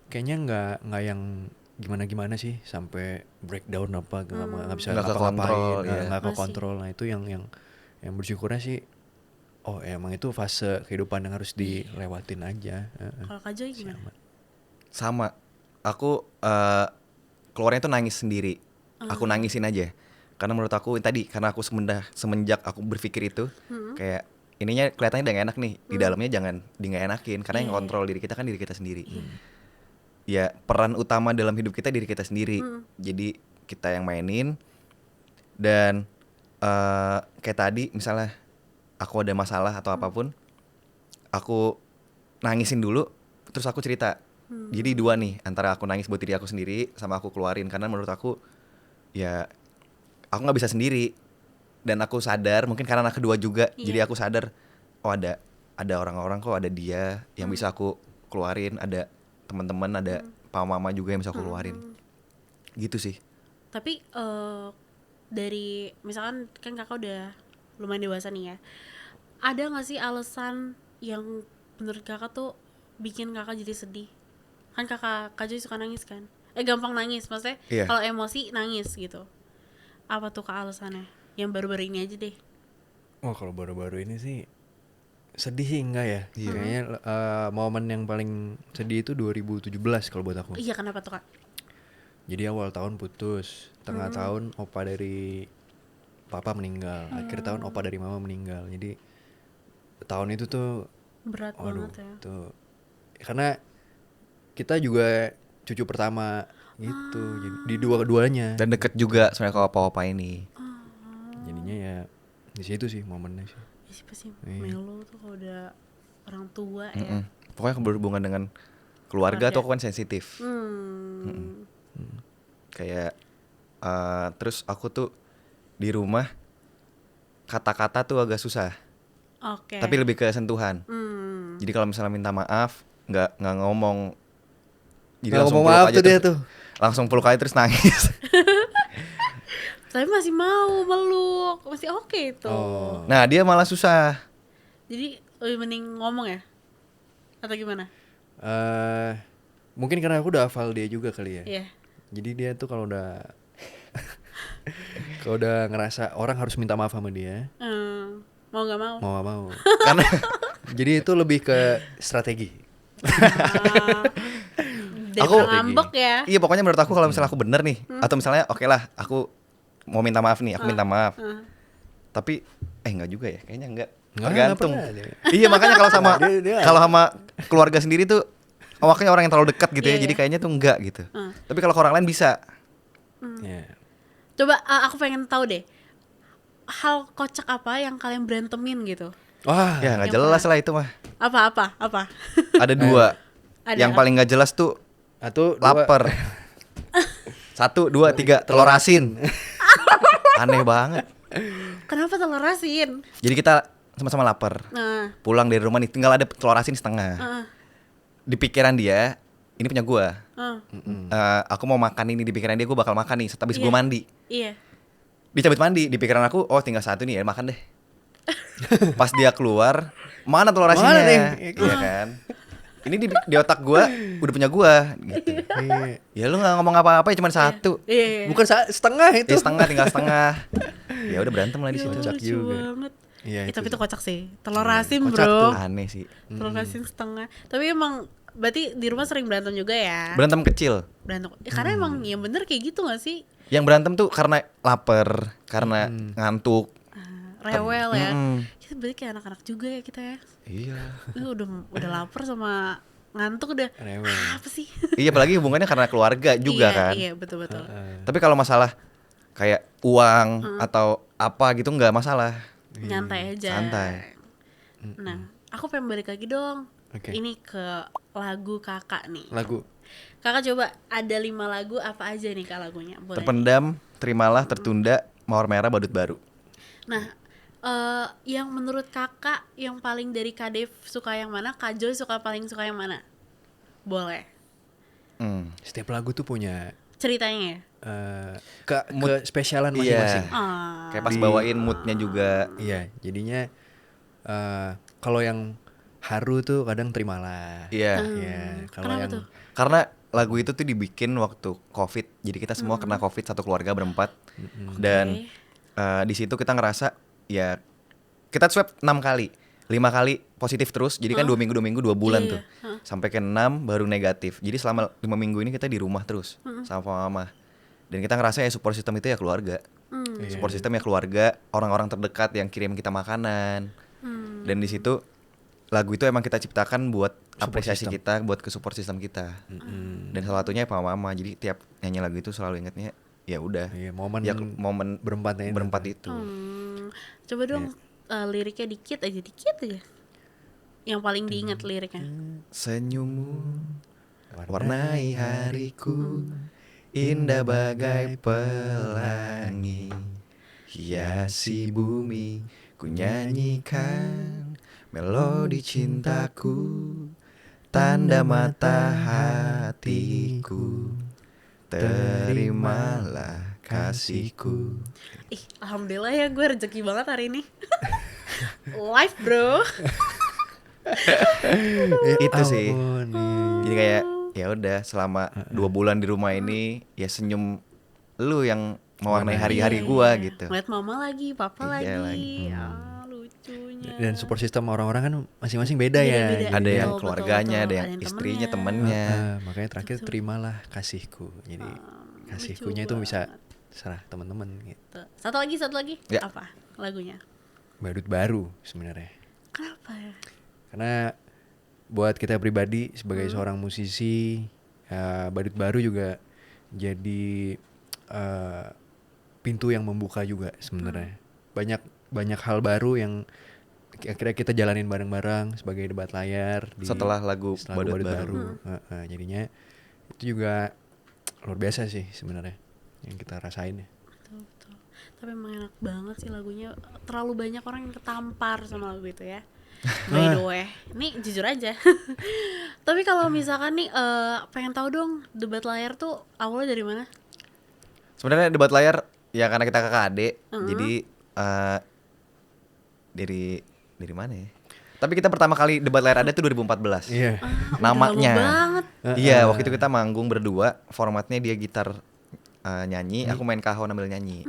kayaknya nggak yang gimana sih sampai breakdown apa nggak bisa
Nggak
ngapa-ngapain,
kekontrol, iya.
nggak ke
Masih.
kontrol. Nah itu yang bersyukurnya sih, oh emang itu fase kehidupan yang harus dilewatin aja.
Kalau Kak Joy gimana?
Sama. Aku keluarnya tuh nangis sendiri. Aku nangisin aja. Karena menurut aku tadi, karena aku semenjak aku berpikir itu, kayak ininya kelihatannya udah gak enak nih. Di dalamnya jangan nggak enakin. Karena yang kontrol diri kita kan diri kita sendiri. Ya peran utama dalam hidup kita diri kita sendiri. Jadi kita yang mainin. Dan kayak tadi misalnya aku ada masalah atau apapun, aku nangisin dulu, terus aku cerita. Jadi dua nih, antara aku nangis buat diri aku sendiri sama aku keluarin. Karena menurut aku ya aku nggak bisa sendiri. Dan aku sadar, mungkin karena anak kedua juga, jadi aku sadar, oh ada orang-orang kok, ada dia yang bisa aku keluarin, ada teman-teman, ada papa mama juga yang bisa aku keluarin. Gitu sih.
Tapi dari misalkan kan Kakak udah lumayan dewasa nih ya, ada nggak sih alasan yang menurut Kakak tuh bikin Kakak jadi sedih? Kan Kak Joy suka nangis kan? Gampang nangis maksudnya.
Iya.
Kalau emosi nangis gitu. Apa tuh Kak alasannya? Yang baru-baru ini aja deh.
Oh kalau baru-baru ini sih sedih sih enggak ya. Kayaknya momen yang paling sedih itu 2017 kalau buat aku.
Iya, kenapa tuh Kak?
Jadi awal tahun putus, tengah tahun opa dari papa meninggal, akhir tahun opa dari mama meninggal. Jadi tahun itu tuh
Berat
waduh,
banget ya.
tuh karena kita juga cucu pertama gitu. Jadi di dua-duanya.
Dan deket juga sebenarnya kalau papa ini.
Jadinya ya di situ sih momennya sih.
Ya sih pasti
Iya.
melo tuh kalau udah orang tua ya.
Pokoknya berhubungan dengan keluarga tuh aku kan sensitif. Kayak terus aku tuh di rumah kata-kata tuh agak susah.
Oke.
Tapi lebih ke sentuhan. Jadi kalau misalnya minta maaf nggak ngomong. Jadi
Nggak
langsung
ngomong
peluk
maaf
aja
tuh dia
terus-
tuh.
Langsung peluk aja terus nangis.
Tapi masih mau meluk, masih oke itu.
Oh.
Nah dia malah susah.
Jadi lebih mending ngomong ya? Atau gimana?
Mungkin karena aku udah hafal dia juga kali ya.
Iya.
Jadi dia tuh kalau udah kalau udah ngerasa orang harus minta maaf sama dia,
Mau nggak mau?
mau gak mau.
Karena
Jadi itu lebih ke strategi.
Daripada ngambek ya.
iya pokoknya menurut aku kalau misalnya aku bener nih, atau misalnya oke lah aku mau minta maaf nih, aku minta maaf. Tapi enggak juga ya, kayaknya enggak.
Nggak
Tergantung.
pernah dia.
Iya makanya kalau sama
Dia-
kalau sama keluarga sendiri tuh awalnya orang yang terlalu dekat gitu ya,
Iya,
jadi
iya.
kayaknya tuh enggak gitu. Tapi kalau ke orang lain bisa.
Ya.
Coba aku pengen tahu deh. Hal kocak apa yang kalian berantemin gitu?
Wah,
Ya nggak
yang
jelas lah itu mah.
Apa?
Ada dua.
Ada.
Yang paling gak jelas tuh
Atau
lapar. 1, 2, 3 telur asin. Aneh banget.
Kenapa telur asin?
Jadi kita sama-sama lapar.
Nah,
Pulang dari rumah nih tinggal ada telur asin setengah. Di pikiran dia ini punya gua. Aku mau makan ini, di pikiran dia gua bakal makan nih habis
Iya.
gua mandi.
iya.
Dicabut mandi, di pikiran aku oh tinggal 1 nih ya makan deh. Pas dia keluar, mana telur asinnya?
Mana nih?
Iya kan? Ini di otak gua udah punya gua gitu.
Iya.
Ya lu gak ngomong apa-apa ya cuma 1.
Iya.
Bukan setengah itu.
Ya setengah tinggal setengah. Ya udah berantem lah di
Ya
situ.
Allah,
Kocak
lucu
juga.
banget.
Iya,
Tapi
itu
itu kocak sih. Telur
Iya,
asin,
kocak
bro.
tuh.
Aneh sih.
Telur asin setengah. Tapi emang berarti di rumah sering berantem juga ya?
Berantem kecil.
Berantem. Ya, karena emang yang bener kayak gitu gak sih?
Yang berantem tuh karena lapar, karena ngantuk.
Rewel ya.
Mm-mm.
Kita berarti kayak anak-anak juga ya kita ya.
Iya.
Udah lapar sama ngantuk udah.
Rewel.
Apa sih?
Iya apalagi hubungannya karena keluarga juga
Iya,
kan.
Iya, betul-betul.
Tapi kalau masalah kayak uang atau apa gitu nggak masalah.
Nyantai aja.
Santai.
Nah, aku pengen balik lagi dong.
Oke.
Ini ke lagu kakak nih.
Lagu.
Kakak coba ada 5 lagu apa aja nih kak lagunya? Boleh.
Terpendam, terimalah, tertunda, mawar merah, badut baru.
Nah, yang menurut kakak yang paling dari Kak Dev suka yang mana? Kak Joy paling suka yang mana? Boleh.
Setiap lagu tuh punya
Ceritanya ya?
ke spesialan masing-masing.
Ah.
Kayak pas bawain moodnya juga.
Iya, jadinya kalau yang haru tuh kadang terimalah.
Iya.
Iya, kalau
Kenapa
yang
tuh?
Karena lagu itu tuh dibikin waktu COVID. Jadi kita semua kena COVID, satu keluarga berempat. Dan di situ kita ngerasa ya kita swab 6 kali. 5 kali positif terus. Jadi kan 2 minggu 2 bulan
Iya,
tuh. Sampai ke 6 baru negatif. Jadi selama 5 minggu ini kita di rumah terus sama mama. Dan kita ngerasa ya support system itu ya keluarga. Support system ya keluarga, orang-orang terdekat yang kirim kita makanan. Dan di situ lagu itu emang kita ciptakan buat apresiasi
system.
kita, buat ke support system kita. Dan salah satunya Papa Mama. Jadi tiap nyanyi lagu itu selalu ingetnya ya udah.
Iya, momen
ya momen
berempatnya itu.
berempat itu.
Coba dong liriknya dikit aja. Yang paling diingat liriknya.
Senyummu warnai hariku, indah bagai pelangi, hiasi bumi, ku nyanyikan melodi cintaku, tanda mata hatiku, terimalah kasihku.
Alhamdulillah ya gue rezeki banget hari ini. Live bro.
Itu sih.
Ampun, iya.
Jadi kayak ya udah selama 2 bulan di rumah ini ya senyum lu yang mewarnai hari-hari gua gitu.
Ngeliat mama lagi, papa
Iya
lagi.
lagi.
Lucunya.
Dan support system orang-orang kan masing-masing beda ya.
Beda-beda.
Ada
Jadi,
yang
Betul,
keluarganya,
betul.
ada yang
Ada yang
istrinya,
temennya.
temennya.
makanya terakhir terimalah kasihku. Jadi kasihkunya itu bisa serah teman-teman gitu.
Tuh. Satu lagi.
Ya.
Apa lagunya?
Badut baru sebenarnya.
Kenapa ya?
Karena buat kita pribadi sebagai seorang musisi, badut baru juga jadi pintu yang membuka juga sebenarnya. Banyak hal baru yang akhirnya kita jalanin bareng-bareng sebagai debat layar
Setelah lagu Badut Baru.
Jadinya itu juga luar biasa sih sebenarnya yang kita rasain ya.
Betul. Tapi emang enak banget sih lagunya. Terlalu banyak orang yang ketampar sama lagu itu ya. By the way, ini jujur aja. Tapi kalau misalkan nih pengen tahu dong debat layar tuh awalnya dari mana?
Sebenarnya debat layar ya karena kita kakak adik, jadi dari mana ya? Tapi kita pertama kali debat layar ada tuh 2014.
Iya.
Namanya.
Udah lama banget.
Iya, waktu itu kita manggung berdua, formatnya dia gitar nyanyi, aku main kahon sambil nyanyi.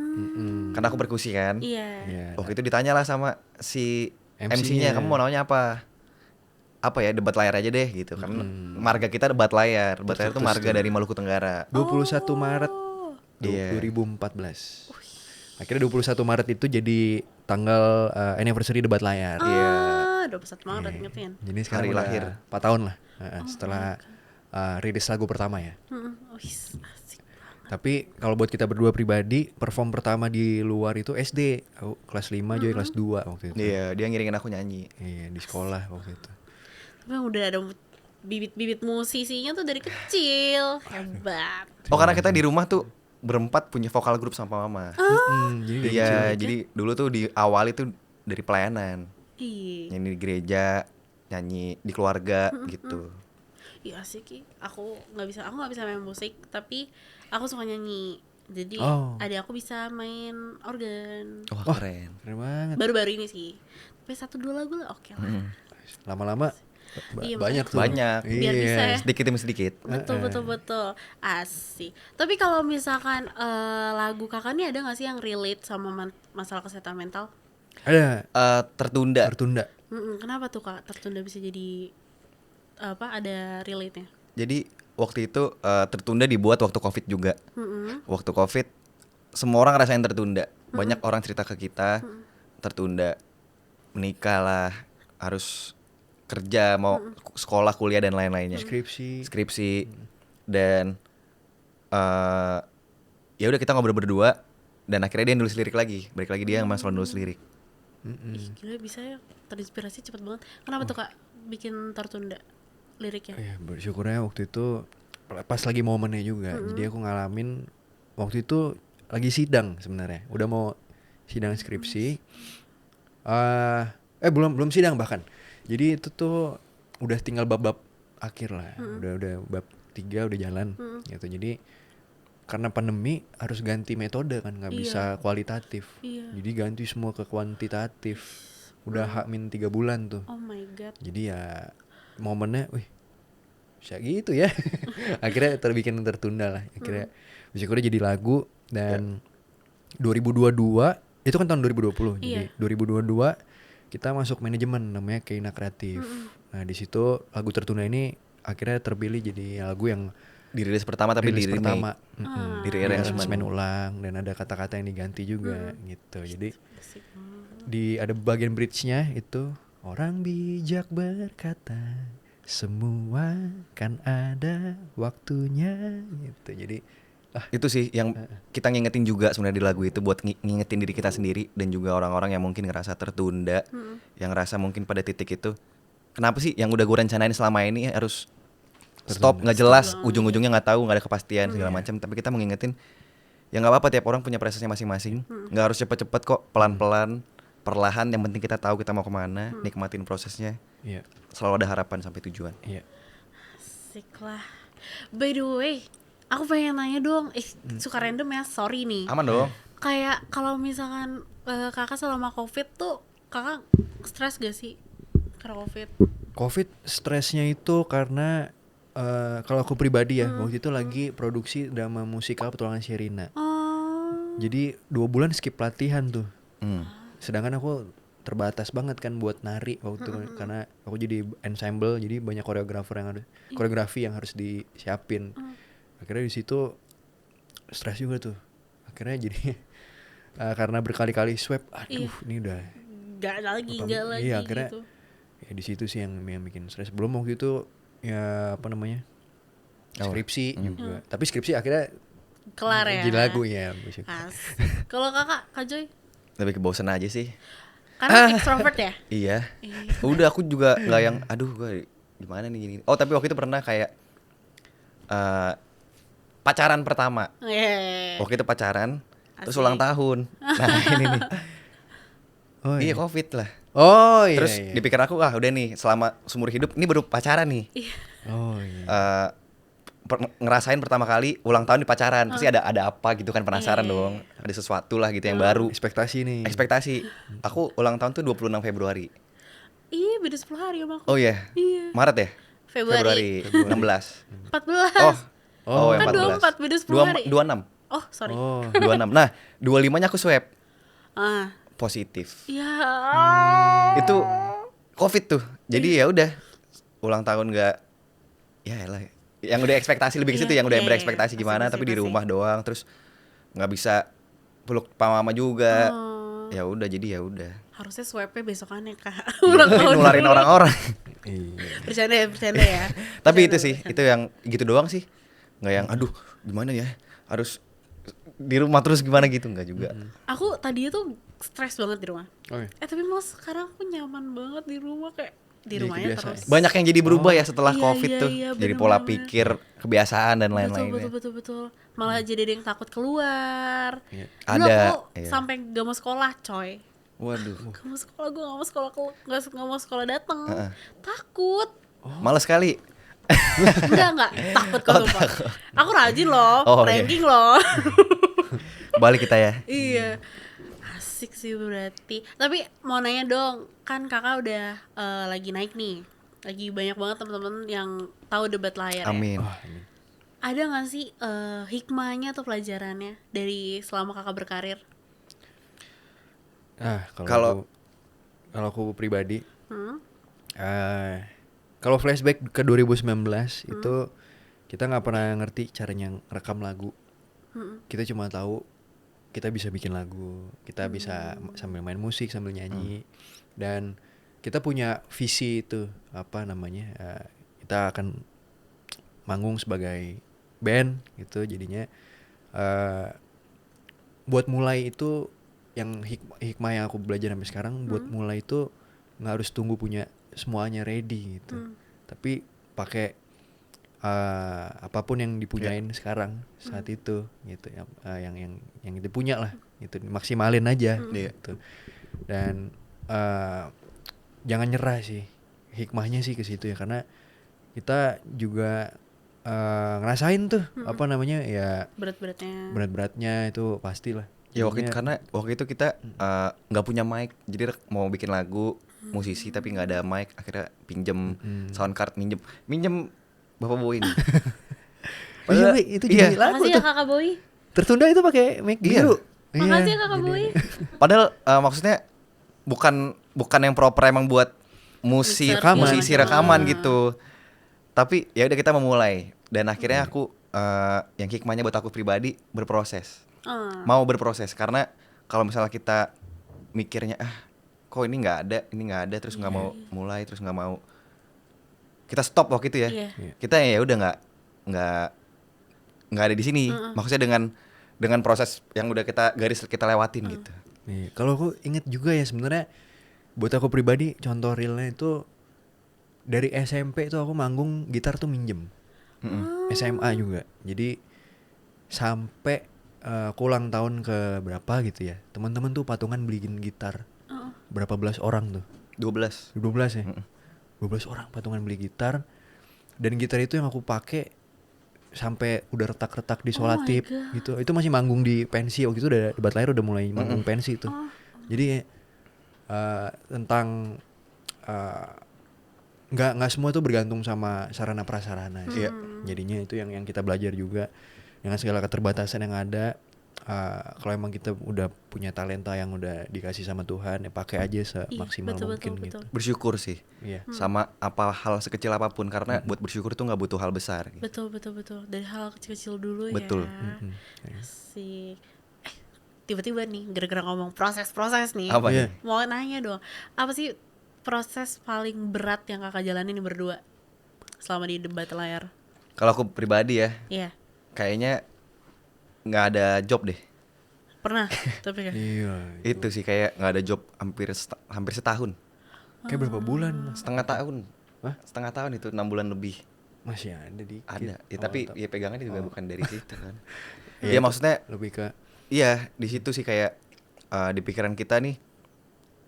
Karena aku perkusi kan.
Iya.
Iya.
Waktu itu ditanya lah sama si
MC-nya.
MC-nya, kamu mau namanya apa? Apa ya, debat layar aja deh gitu. Karena marga kita debat layar. Debat layar itu marga dari Maluku Tenggara.
21 Maret
Iya.
2014. Akhirnya 21 Maret itu jadi tanggal anniversary debat layar.
Iya.
21 Maret ingetin.
Jadi sekarang
Hari
udah
lahir.
4 tahun lah setelah rilis lagu pertama ya.
Wis, asik.
Tapi kalau buat kita berdua pribadi, perform pertama di luar itu SD. Aku kelas 5, Joy kelas 2 waktu itu.
Iya, dia ngiringin aku nyanyi.
Iya, di sekolah waktu itu.
Tapi udah ada bibit-bibit musisinya tuh dari kecil. Hebat.
Oh karena kita di rumah tuh berempat punya vokal grup sama mama.
Jadi dari
Iya,
kecil.
jadi dulu tuh di awal itu dari pelayanan.
Ih,
Nyanyi di gereja, nyanyi di keluarga gitu.
iya asik Ki. Aku nggak bisa main musik, tapi aku suka nyanyi. Jadi
Oh.
adik aku bisa main organ.
Wah,
Wah.
keren.
Keren banget.
Baru-baru ini sih. Tapi 1-2 lagu lah oke lah.
Lama-lama
Iya,
banyak tuh.
Banyak.
Biar bisa ya.
Sedikit demi sedikit.
Betul. Asik. Tapi kalau misalkan lagu kakak nih ada nggak sih yang relate sama masalah kesehatan mental?
Ada
Tertunda.
tertunda.
Kenapa tuh kak tertunda bisa jadi ada relate-nya?
Jadi waktu itu tertunda dibuat waktu Covid juga. Waktu Covid semua orang ngerasain tertunda. Banyak orang cerita ke kita tertunda, menikah lah, harus kerja, mau sekolah, kuliah dan lain-lainnya. Skripsi dan ya udah kita ngobrol berdua dan akhirnya dia nulis lirik lagi. Balik lagi dia yang masalah nulis lirik.
Ih, gila bisa ya, terinspirasi cepet banget. Kenapa tuh kak bikin tertunda liriknya?
Ya bersyukurnya waktu itu pas lagi momennya juga. Jadi aku ngalamin waktu itu lagi sidang sebenarnya. Udah mau sidang skripsi. Belum sidang bahkan. Jadi itu tuh udah tinggal bab-bab akhir lah. Udah bab 3 udah jalan gitu. Jadi karena pandemi harus ganti metode kan, nggak
Iya.
bisa kualitatif.
Iya.
Jadi ganti semua ke kuantitatif. Udah H-3 bulan tuh.
Oh my god.
Jadi ya momennya, wih bisa gitu ya. Akhirnya terbikin tertunda lah. Akhirnya bersyukurnya jadi lagu dan 2022 itu kan tahun 2020. Jadi 2022 kita masuk manajemen namanya Keina Kreatif. Nah di situ lagu tertunda ini akhirnya terpilih jadi lagu yang
Dirilis pertama tapi
rilis
di
pertama.
Di rearrangement.
Aransemen ulang dan ada kata-kata yang diganti juga gitu. Jadi
Asik.
ada bagian bridge-nya itu orang bijak berkata semua kan ada waktunya gitu. Jadi
Itu sih yang kita ngingetin juga sebenarnya di lagu itu buat ngingetin diri kita sendiri dan juga orang-orang yang mungkin ngerasa tertunda, yang ngerasa mungkin pada titik itu kenapa sih yang udah gue rencanain selama ini harus stop, nggak jelas, ujung-ujungnya nggak tahu, nggak ada kepastian segala macam. Tapi kita mau ngingetin ya nggak apa-apa, tiap orang punya prosesnya masing-masing, nggak harus cepet-cepet kok, pelan-pelan, perlahan. Yang penting kita tahu kita mau kemana, nikmatin prosesnya.
iya,
Selalu ada harapan sampai tujuan.
iya.
Asik lah. By the way, aku pengen nanya dong. Suka random ya, sorry nih.
Aman dong.
Kayak kalau misalkan kakak selama covid tuh kakak stres gak sih karena covid?
Covid stresnya itu karena kalau aku pribadi ya waktu itu lagi produksi drama musikal Petualangan Sherina.
Oh.
Jadi 2 bulan skip latihan tuh.
Hmm.
Sedangkan aku terbatas banget kan buat nari waktu itu karena aku jadi ensemble, jadi banyak koreografi yang harus disiapin. Akhirnya di situ stres juga tuh. Akhirnya jadi karena berkali-kali swab, aduh ini udah
Gak lagi
iya, akhirnya
gitu.
ya di situ sih yang bikin stres. Belum waktu itu ya apa namanya skripsi juga. Tapi skripsi akhirnya
Kelar ya.
jadi lagu ya.
Kalau kakak, Kak Joy?
Lebih ke bosen aja sih.
Karena extrovert ya?
Iya. Udah aku juga nggak yang aduh gue gimana nih gini. Oh tapi waktu itu pernah kayak pacaran pertama. Waktu itu pacaran terus
Asik.
ulang tahun. Nah ini nih.
Oh
Iya Covid lah.
Oh iya.
Terus
iya.
dipikir aku udah nih selama seumur hidup ini baru pacaran nih.
Oh iya.
Ngerasain pertama kali ulang tahun di pacaran pasti ada apa gitu kan, penasaran dong. Ada sesuatu lah gitu yang baru.
Ekspektasi nih.
Ekspektasi. Aku ulang tahun tuh 26 Februari.
Iya, beda 10 hari sama aku.
Oh iya.
Iya.
Maret ya?
Februari.
16.
14.
Oh,
Kan
yang
24, beda 10 hari.
26.
Oh, sorry.
Oh.
26. Nah, 25-nya aku swab positif.
Ya.
Itu Covid tuh. Jadi ya udah ulang tahun enggak ya elah. Yang udah ekspektasi lebih ke situ, yang udah berekspektasi gimana tapi di rumah doang, terus nggak bisa peluk papa mama juga. Ya udah jadi ya udah.
Harusnya swab-nya besokannya, Kak.
Nularin orang-orang.
Iya.
Bercanda ya.
Tapi itu sih, itu yang gitu doang sih. Nggak yang aduh gimana ya, harus di rumah terus gimana gitu, nggak juga.
Aku tadinya tuh stres banget di rumah.
Oke.
Tapi malah sekarang aku nyaman banget di rumah, kayak di
Jadi
rumahnya
kebiasaan.
terus.
Banyak yang jadi berubah ya setelah
Iya,
COVID
iya,
tuh.
iya,
Jadi pola
bener-bener.
pikir, kebiasaan dan
Betul,
lain-lainnya.
betul. Malah jadi ada yang takut keluar.
Iya.
Dulu
Ada,
aku
iya.
sampai gak mau sekolah, coy.
Waduh.
Gak mau sekolah, gue gak mau sekolah, gak mau sekolah datang. Takut.
Males sekali.
Enggak, takut kok sumpah. Aku rajin loh,
Oh, iya.
ranking loh.
Balik kita ya.
Iya. Asik sih berarti. Tapi mau nanya dong, kan kakak udah lagi naik nih. Lagi banyak banget teman-teman yang tahu debat layar ya.
Amin.
Wah, ini.
Ada gak sih hikmahnya atau pelajarannya dari selama kakak berkarir?
Kalau aku pribadi,
Hmm?
kalau flashback ke 2019 itu kita nggak pernah ngerti caranya rekam lagu. Kita cuma tahu kita bisa bikin lagu, kita bisa sambil main musik, sambil nyanyi, dan kita punya visi itu apa namanya? Kita akan manggung sebagai band gitu, jadinya buat mulai itu yang hikmah yang aku belajar sampai sekarang, buat mulai itu nggak harus tunggu punya semuanya ready gitu, tapi pakai apapun yang dipunyain sekarang saat itu gitu, yang itu punya lah gitu, maksimalin aja gitu. Dan jangan nyerah sih, hikmahnya sih ke situ ya, karena kita juga ngerasain tuh apa namanya ya, berat-beratnya itu pastilah.
Ya waktu itu, karena waktu itu kita nggak punya mic, jadi mau bikin lagu musisi tapi nggak ada mic, akhirnya pinjem sound card, minjem Bapak Boy ini.
Padahal itu jadi lagu
Makasih ya
tuh.
kakak Boy.
Tertunda itu pakai mic biru.
Makasih ya kakak Boy.
Padahal maksudnya bukan yang proper emang buat musisi rekaman gitu. Tapi ya udah kita memulai, dan akhirnya aku yang hikmahnya buat aku pribadi berproses. Mau berproses, karena kalau misalnya kita mikirnya kok ini nggak ada terus nggak mau mulai, terus nggak mau, kita stop waktu itu ya. Kita ya udah nggak ada di sini. Maksudnya dengan proses yang udah kita lewatin gitu.
Nih, kalau aku inget juga ya, sebenarnya buat aku pribadi contoh realnya itu dari SMP tuh aku manggung gitar tuh minjem. SMA juga. Jadi sampai aku ulang tahun ke berapa gitu ya, teman-teman tuh patungan beliin gitar. Berapa belas orang tuh? 12 ya. 12 orang patungan beli gitar. Dan gitar itu yang aku pakai sampai udah retak-retak di Solatip gitu. Itu masih manggung di pensi, waktu itu udah debat layar udah mulai manggung pensi tuh. Jadi tentang nggak semua tuh bergantung sama sarana prasarana sih. Jadinya itu yang kita belajar juga, dengan segala keterbatasan yang ada. Kalau emang kita udah punya talenta yang udah dikasih sama Tuhan, ya pakai aja semaksimal mungkin gitu.
Bersyukur sih. Sama apa hal sekecil apapun, karena buat bersyukur tuh nggak butuh hal besar gitu.
Betul. Dari hal kecil-kecil dulu
Betul.
ya. Asik. Tiba-tiba nih gara-gara ngomong proses nih.
Apa nih?
Mau nanya dong, apa sih proses paling berat yang kakak jalanin nih berdua selama di debat layar?
Kalau aku pribadi ya, kayaknya nggak ada job deh.
Pernah tapi kan
Itu sih kayak nggak ada job hampir setahun.
Kayak berapa bulan?
Setengah tahun. Setengah tahun itu 6 bulan lebih.
Masih ada dikit.
Ada. Ya, tapi ya pegangannya juga bukan dari situ kan.
Ya,
Ya maksudnya
lebih ke
iya, di situ sih kayak di pikiran kita nih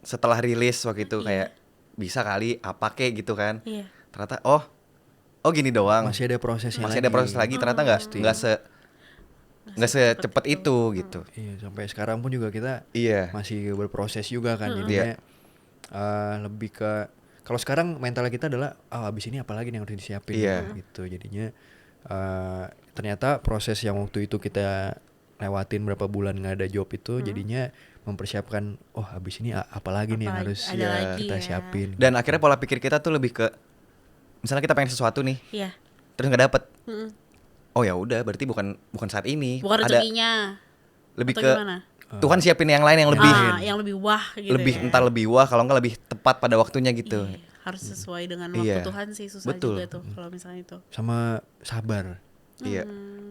setelah rilis waktu itu kayak bisa kali apa kek gitu kan. Ternyata oh gini doang.
masih ada prosesnya.
Masih ada proses lagi, ternyata nggak secepat itu gitu.
Iya, sampai sekarang pun juga kita masih berproses juga kan. Jadinya lebih ke, kalau sekarang mental kita adalah abis ini apalagi nih yang harus disiapin gitu. Jadinya ternyata proses yang waktu itu kita lewatin berapa bulan nggak ada job itu jadinya mempersiapkan abis ini apalagi nih yang harus kita siapin.
Dan akhirnya pola pikir kita tuh lebih ke, misalnya kita pengen sesuatu nih terus nggak dapet, oh ya udah berarti bukan saat ini,
bukan rezekinya,
lebih
atau
ke
gimana?
Tuhan siapin yang lain yang lebih
yang lebih wah gitu,
entah lebih wah, kalau nggak lebih tepat pada waktunya gitu.
Harus sesuai dengan waktu Tuhan sih, susah juga tuh kalau misalnya itu.
Sama sabar.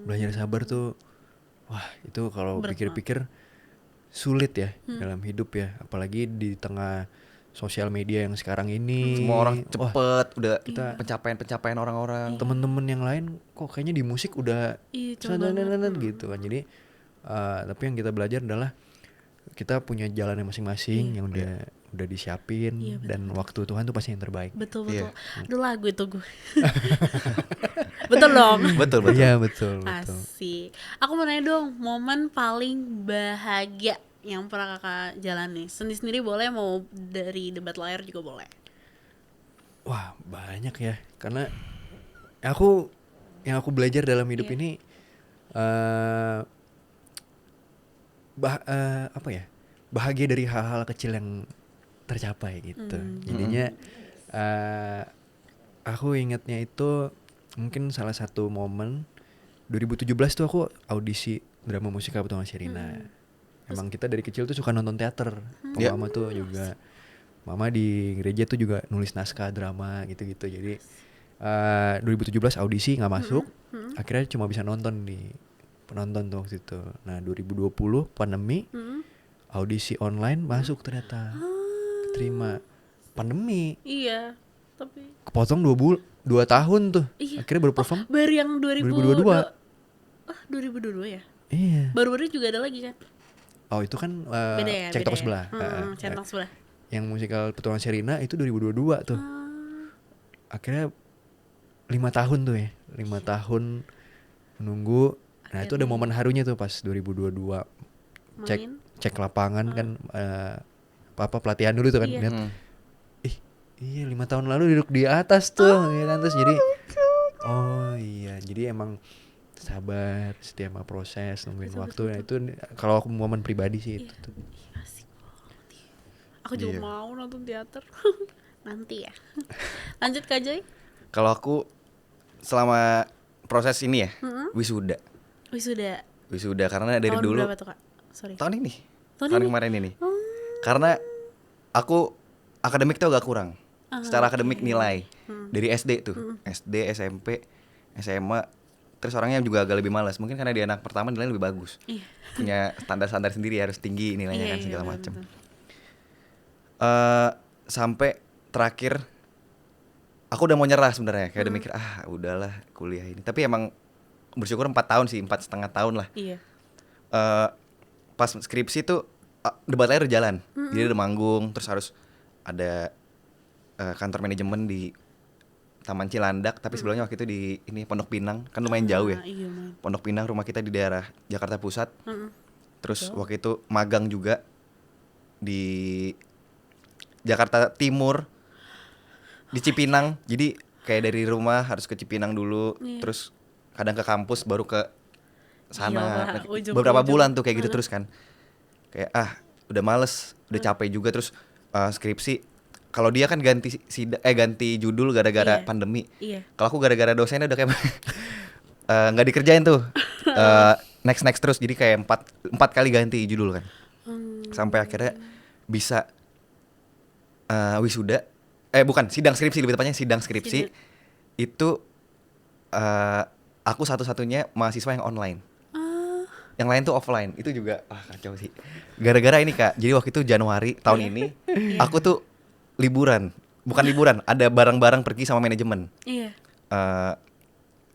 Belajar sabar tuh, wah itu kalau pikir-pikir sulit ya dalam hidup ya, apalagi di tengah sosial media yang sekarang ini.
Semua orang
Wah,
cepet, udah
kita-
pencapaian orang-orang.
temen-temen yang lain kok kayaknya di musik udah
Iya, coba banget.
gitu kan. Jadi tapi yang kita belajar adalah kita punya jalannya masing-masing yang udah disiapin,
Iya, betul,
dan waktu Tuhan tuh pasti yang terbaik.
Betul.
Iya.
Ada lagu itu gue. Betul dong.
Betul.
Iya, betul.
Asik. Aku mau nanya dong, momen paling bahagia yang pernah kakak jalani. Sendiri boleh, mau dari debat layar juga boleh.
Wah, banyak ya. Karena yang aku belajar dalam hidup
Iya.
ini apa ya? Bahagia dari hal-hal kecil yang tercapai gitu. Jadinya aku ingatnya itu mungkin salah satu momen 2017 tuh aku audisi drama musikal Petualangan Sherina. Emang kita dari kecil tuh suka nonton teater.
Iya.
Mama tuh juga, mama di gereja tuh juga nulis naskah drama gitu-gitu. Jadi 2017 audisi nggak masuk, akhirnya cuma bisa nonton di penonton tuh waktu itu. Nah 2020 pandemi, audisi online masuk ternyata, keterima. Pandemi
Iya, tapi
kepotong 2 tahun tuh.
Iya.
Akhirnya baru perform.
baru yang
2022.
2022 ya?
Iya.
Baru-baru juga ada lagi kan?
Oh itu kan
Beda ya?
Cek
beda
Toko
ya?
Sebelah.
Cek Toko Sebelah.
Yang musikal Petualangan Sherina itu 2022 tuh. Akhirnya 5 tahun tuh ya. 5 tahun menunggu. Nah itu ada momen harunya tuh pas 2022
Main.
cek lapangan kan pelatihan dulu tuh kan.
Iya.
Lihat, iya 5 tahun lalu duduk di atas tuh ya kan. Terus jadi oh iya, jadi emang sabar setiap proses nungguin waktu. Nah itu kalau aku momen pribadi sih itu tuh.
Asik banget. Aku juga
Iya.
mau nonton teater. Nanti ya. Lanjut Kak Joy.
Kalau aku selama proses ini ya, wisuda. Wisuda karena dari
Tahun
dulu
berapa tuh Kak? Sorry.
tahun ini.
Tahun
Tahun
ini?
kemarin ini. Karena aku akademik tuh agak kurang. Secara akademik nilai. Dari SD tuh. SD, SMP, SMA. Terus orangnya juga agak lebih malas. Mungkin karena dia anak pertama nilainya lebih bagus.
Iya.
Punya standar-standar sendiri, harus tinggi nilainya
Iya,
kan segala
iya,
macam.
betul.
Sampai terakhir aku udah mau nyerah sebenarnya. Kayak udah mikir udahlah kuliah ini. Tapi emang bersyukur 4 tahun sih, 4,5 tahun lah.
Iya.
Pas skripsi tuh debat layar udah jalan. Jadi udah manggung, terus harus ada kantor manajemen di Taman Cilandak, tapi sebelumnya waktu itu di ini Pondok Pinang, kan lumayan jauh ya.
Iya, main.
Pondok Pinang rumah kita di daerah Jakarta Pusat. Terus waktu itu magang juga di Jakarta Timur, di Cipinang. Jadi kayak dari rumah harus ke Cipinang dulu, terus kadang ke kampus baru ke sana.
Iyalah, ujung ke
Beberapa
ujung.
bulan tuh kayak gitu terus kan. Kayak udah males, udah capek juga. Terus skripsi kalau dia kan ganti judul gara-gara
Iya.
pandemi.
Iya.
Kalau aku gara-gara dosennya udah kayak nggak dikerjain tuh. Next terus, jadi kayak 4 kali ganti judul kan. Sampai akhirnya bisa wisuda. Bukan, sidang skripsi, lebih tepatnya sidang skripsi. Itu aku satu-satunya mahasiswa yang online. Yang lain tuh offline. Itu juga kacau sih. Gara-gara ini Kak. Jadi waktu itu Januari tahun ini aku tuh liburan. Bukan liburan, ada barang-barang pergi sama manajemen.
Iya.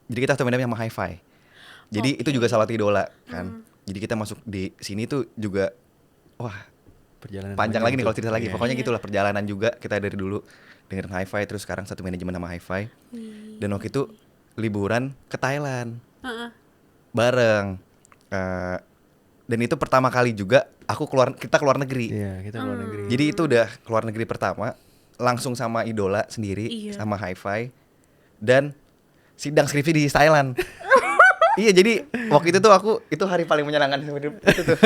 Jadi kita temenan sama Hi-Fi. Jadi itu juga salah satu idola kan. Jadi kita masuk di sini tuh juga
Perjalanan
panjang lagi nih kalau cerita lagi.
Iya.
Pokoknya gitulah perjalanan juga kita dari dulu dengerin Hi-Fi, terus sekarang satu manajemen sama Hi-Fi. Dan waktu itu liburan ke Thailand bareng. Dan itu pertama kali juga kita keluar negeri.
Iya, kita keluar negeri.
Jadi itu udah keluar negeri pertama, langsung sama idola sendiri,
Iya.
sama Hi-Fi, dan sidang skripsi di Thailand. Iya, jadi waktu itu tuh itu hari paling menyenangkan seumur hidup itu tuh.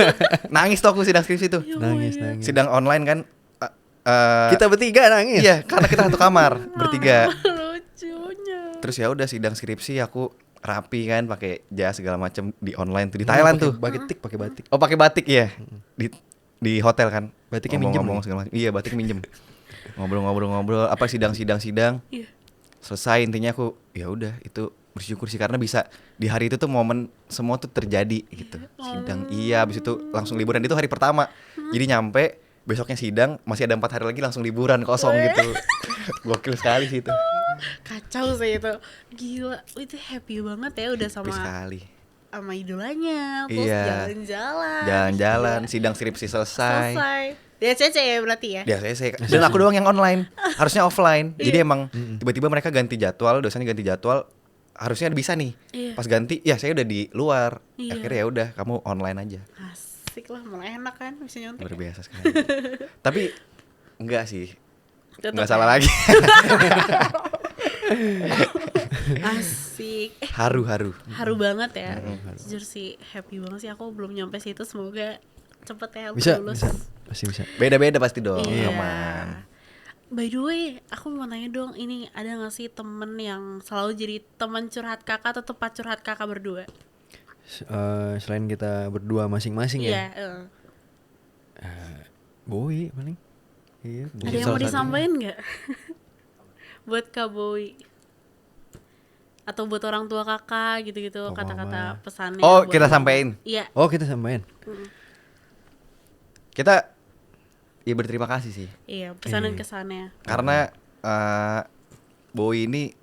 Nangis tuh aku sidang skripsi tuh.
Nangis.
Sidang online kan.
Kita bertiga nangis.
Iya, karena kita satu kamar bertiga.
Lucunya.
Terus ya udah sidang skripsi aku rapi kan, pakai jas segala macam di online tuh di Thailand tuh.
Pakai batik.
Oh, pakai batik ya. Di hotel kan.
Batiknya minjem
Ngomong-ngomong segala macam. Iya, batik minjem. Ngobrol-ngobrol apa sidang.
Iya.
Selesai, intinya aku ya udah itu bersyukur sih karena bisa di hari itu tuh momen semua tuh terjadi gitu. Sidang habis itu langsung liburan, itu hari pertama. Jadi nyampe besoknya sidang, masih ada 4 hari lagi langsung liburan kosong gitu. Gokil sekali sih itu.
Kacau sih itu. Gila, itu happy banget ya udah
Happy
sama
sekali.
idolanya, terus
Iya.
jalan-jalan.
Jalan-jalan,
Gila.
sidang skripsi selesai.
Selesai. DCC ya berarti ya?
Dia saya dan aku doang yang online, harusnya offline. Jadi emang tiba-tiba mereka ganti jadwal, dosennya ganti jadwal, harusnya bisa nih.
Iya.
Pas ganti, ya saya udah di luar.
Iya.
Akhirnya ya udah, kamu online aja.
Asik lah, malah enak kan bisa nyontek.
Luar biasa sekali. Tapi enggak sih,
Tetep
enggak
ya?
salah lagi.
Asik.
Haru.
Haru banget ya. Jujur sih happy banget sih, aku belum nyampe situ, semoga cepet ya aku
Bisa,
lulus.
bisa. Pasti bisa.
Beda-beda pasti dong,
Iya.
aman.
By the way, aku mau tanya dong, ini ada gak sih temen yang selalu jadi teman curhat kakak atau tempat curhat kakak berdua?
Selain kita berdua masing-masing ya.
Iya.
Boy paling. Iya, Boy.
Ada yang mau disampaikan nggak? Buat Kak Boy atau buat orang tua kakak gitu-gitu,
Papa
kata-kata
mama.
pesannya.
Oh,
buat
kita
mama.
sampein.
Iya.
Oh, kita samain.
Kita ya berterima kasih sih.
Iya, pesan dan kesannya.
Karena Bowie ini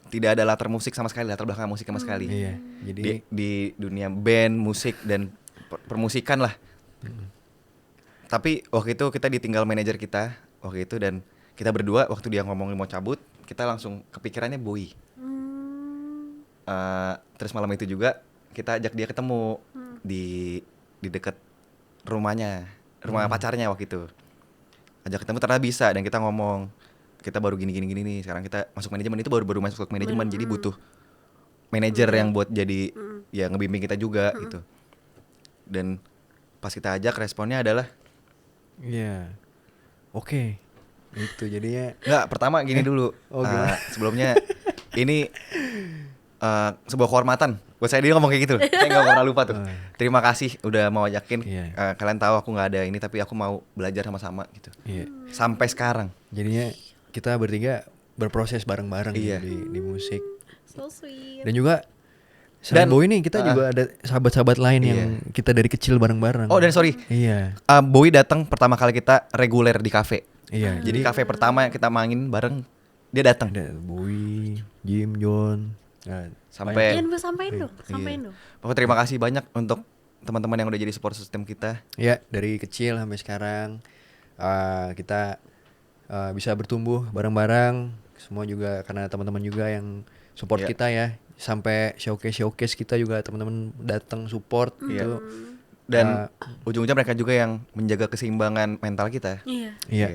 tidak ada latar musik sama sekali, latar belakang musik sama sekali.
Iya. Jadi
Di dunia band, musik dan permusikan lah. Tapi waktu itu kita ditinggal manajer kita waktu itu, dan kita berdua waktu dia ngomongin mau cabut, kita langsung kepikirannya Bowie. Terus malam itu juga kita ajak dia ketemu di dekat rumahnya, rumah pacarnya waktu itu. Ajak ketemu ternyata bisa, dan kita ngomong kita baru gini nih, sekarang kita masuk manajemen, itu baru masuk manajemen, jadi butuh manajer yang buat jadi ya ngebimbing kita juga gitu. Dan pas kita ajak, responnya adalah
iya. Oke. Itu jadinya
enggak, pertama gini dulu.
Oh, gimana?
Sebelumnya ini sebuah kehormatan buat saya, dia ngomong kayak gitu. Saya nggak pernah lupa tuh. Terima kasih udah mau ajakin.
Iya.
Kalian tahu aku nggak ada ini, tapi aku mau belajar sama-sama gitu.
iya.
Sampai sekarang.
Jadinya kita bertiga berproses bareng-bareng
Iya.
di musik.
So sweet.
Dan juga selain
Dan-
Boy ini kita juga ada sahabat-sahabat lain
Iya.
yang kita dari kecil bareng-bareng.
Oh, dan sorry,
Iya.
Bowie datang pertama kali kita reguler di kafe.
Iya.
Jadi kafe pertama yang kita mainin bareng, dia datang.
Ada Boy, Jim, John. Nah,
Sampai
Jangan gue sampein dong, sampein
Iya.
dong.
Pokoknya terima kasih banyak untuk teman-teman yang udah jadi support system kita.
ya dari kecil sampai sekarang kita bisa bertumbuh bareng-bareng. Semua juga karena teman-teman juga yang support
Iya.
kita ya. Sampai showcase kita juga teman-teman datang support
Iya.
gitu.
Dan ujung-ujungnya mereka juga yang menjaga keseimbangan mental kita.
Iya.
Iya.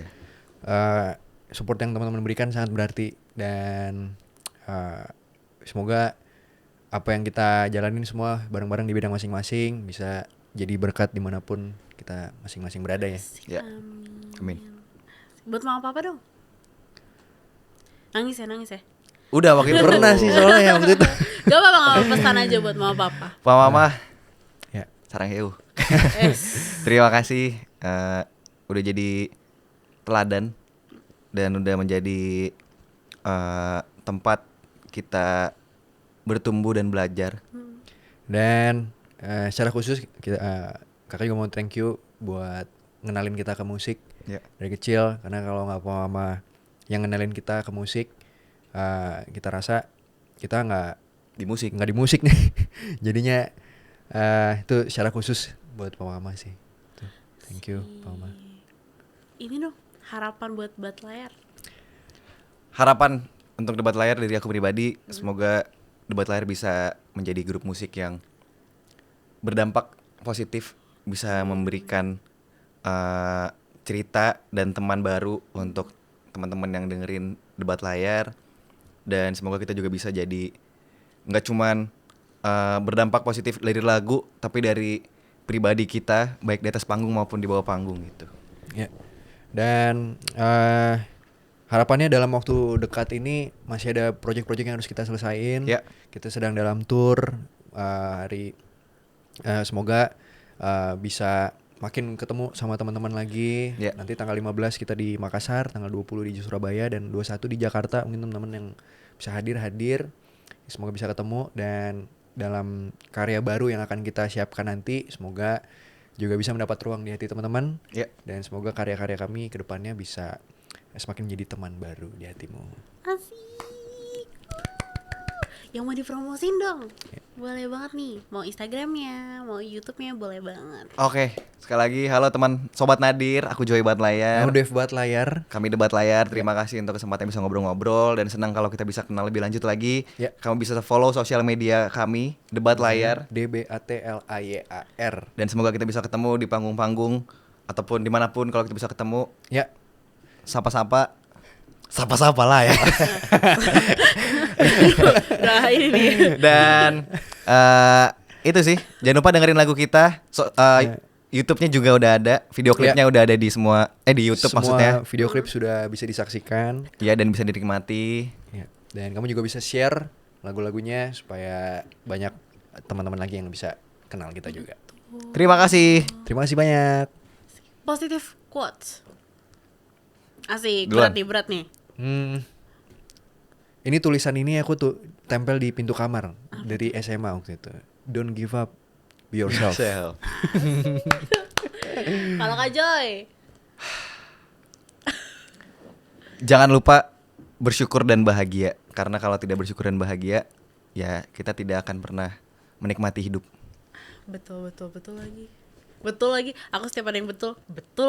Support yang teman-teman berikan sangat berarti, dan semoga apa yang kita jalanin semua bareng-bareng di bidang masing-masing bisa jadi berkat dimanapun kita masing-masing berada ya.
Ya. Amin.
Buat mama papa dong. Nangis ya.
Udah waktu itu
Pernah sih soalnya waktu itu.
Gak apa-apa, gak apa-apa, pesan aja buat mama papa.
Pak Mama,
Ya.
sarang heu.
Es.
Terima kasih udah jadi teladan dan udah menjadi tempat kita bertumbuh dan belajar.
Dan secara khusus kita kakak juga mau thank you buat ngenalin kita ke musik
Ya.
dari kecil, karena kalau nggak mama yang ngenalin kita ke musik, kita rasa kita nggak
Di musik.
di musik nih. Jadinya itu secara khusus buat Pak Mama sih. Tuh, thank you Pak Mama.
Ini dong, harapan buat Bat Layar.
Harapan untuk Debat Layar dari aku pribadi, semoga Debat Layar bisa menjadi grup musik yang berdampak positif, bisa memberikan cerita dan teman baru untuk teman-teman yang dengerin Debat Layar. Dan semoga kita juga bisa jadi nggak cuman berdampak positif dari lagu, tapi dari pribadi kita, baik di atas panggung maupun di bawah panggung gitu.
Ya. Dan harapannya dalam waktu dekat ini masih ada project-project yang harus kita selesaiin.
Ya.
Kita sedang dalam tour semoga bisa makin ketemu sama teman-teman lagi.
Ya.
Nanti tanggal 15 kita di Makassar, tanggal 20 di Surabaya, dan 21 di Jakarta. Mungkin teman-teman yang bisa hadir. Semoga bisa ketemu, dan dalam karya baru yang akan kita siapkan nanti, semoga juga bisa mendapat ruang di hati teman-teman.
Ya.
Dan semoga karya-karya kami ke depannya bisa semakin menjadi teman baru di hatimu.
Asik. Yang mau dipromosin dong. Boleh banget nih. Mau Instagramnya, mau YouTube-nya, boleh banget.
Oke, sekali lagi halo teman Sobat Nadir, aku Joy Bat Layar.
Aku Dev Buat Layar.
Kami Debat Layar, terima kasih untuk kesempatan bisa ngobrol-ngobrol dan senang kalau kita bisa kenal lebih lanjut lagi.
Ya.
Kamu bisa follow sosial media kami Debat Layar
DBATLAYAR.
dan semoga kita bisa ketemu di panggung-panggung ataupun dimanapun kalau kita bisa ketemu.
Ya.
Sapa-sapa lah ya.
Nah ini dia.
Dan itu sih, jangan lupa dengerin lagu kita. YouTube-nya juga udah ada, video klipnya udah ada di semua di YouTube
Semua
maksudnya.
video klip sudah bisa disaksikan.
Ya, dan bisa dinikmati.
Ya. Dan kamu juga bisa share lagu-lagunya supaya banyak teman-teman lagi yang bisa kenal kita juga.
Terima kasih.
Terima kasih banyak.
Positive quotes. Asik,
Duluan.
berat nih.
Ini tulisan ini aku tuh tempel di pintu kamar dari SMA waktu itu. Don't give up, be yourself.
Kalau Kak Joy.
Jangan lupa bersyukur dan bahagia. Karena kalau tidak bersyukur dan bahagia, ya kita tidak akan pernah menikmati hidup.
Betul lagi. Betul lagi. Aku setiap ada yang betul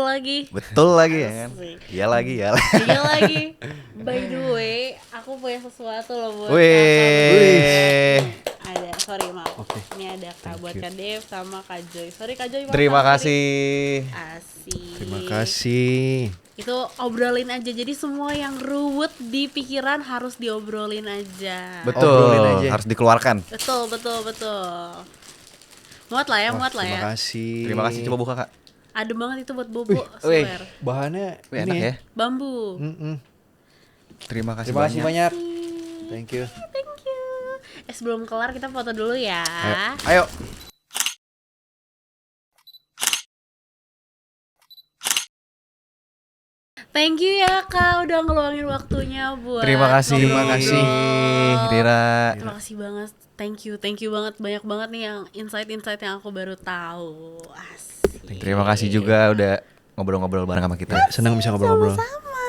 lagi.
Betul lagi ya kan?
Asik.
Iya lagi ya.
Iya lagi. By the way, aku punya sesuatu loh buat
Wih.
Ada, sorry maaf.
Oke.
Ini ada Kak buat
you.
Kak Dev sama Kak Joy. Sorry Kak Joy. maaf,
Terima
sorry.
kasih.
Asik.
Terima kasih.
Itu obrolin aja. Jadi semua yang ruwet di pikiran harus diobrolin aja.
Betul.
Obrolin aja.
Harus dikeluarkan.
Betul. Muat lah ya,
Wah,
muat lah ya.
Terima kasih.
Terima kasih, coba buka Kak.
Adem banget itu buat bobo,
wih.
swear.
Bahannya
Wih,
ini
enak ya.
Bambu.
Terima kasih
Terima kasih
banyak.
banyak. Thank you.
Thank you. Sebelum kelar kita foto dulu ya.
Ayo.
Thank you ya Kak udah ngeluangin waktunya buat
Terima kasih.
ngobrol-ngobrol.
Terima kasih Rira.
Terima kasih banget. Thank you banget. Banyak banget nih yang insight-insight yang aku baru tahu. Asik.
Terima kasih juga udah ngobrol-ngobrol bareng sama kita.
Senang bisa ngobrol-ngobrol.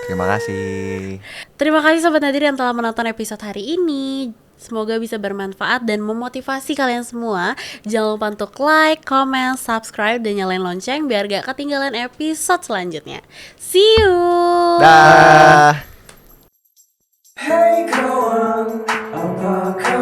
Terima kasih.
Terima kasih Sobat Nadir yang telah menonton episode hari ini. Semoga bisa bermanfaat dan memotivasi kalian semua. Jangan lupa untuk like, comment, subscribe, dan nyalain lonceng biar gak ketinggalan episode selanjutnya. See you.
Dah.
Hey kawan, apa kabar?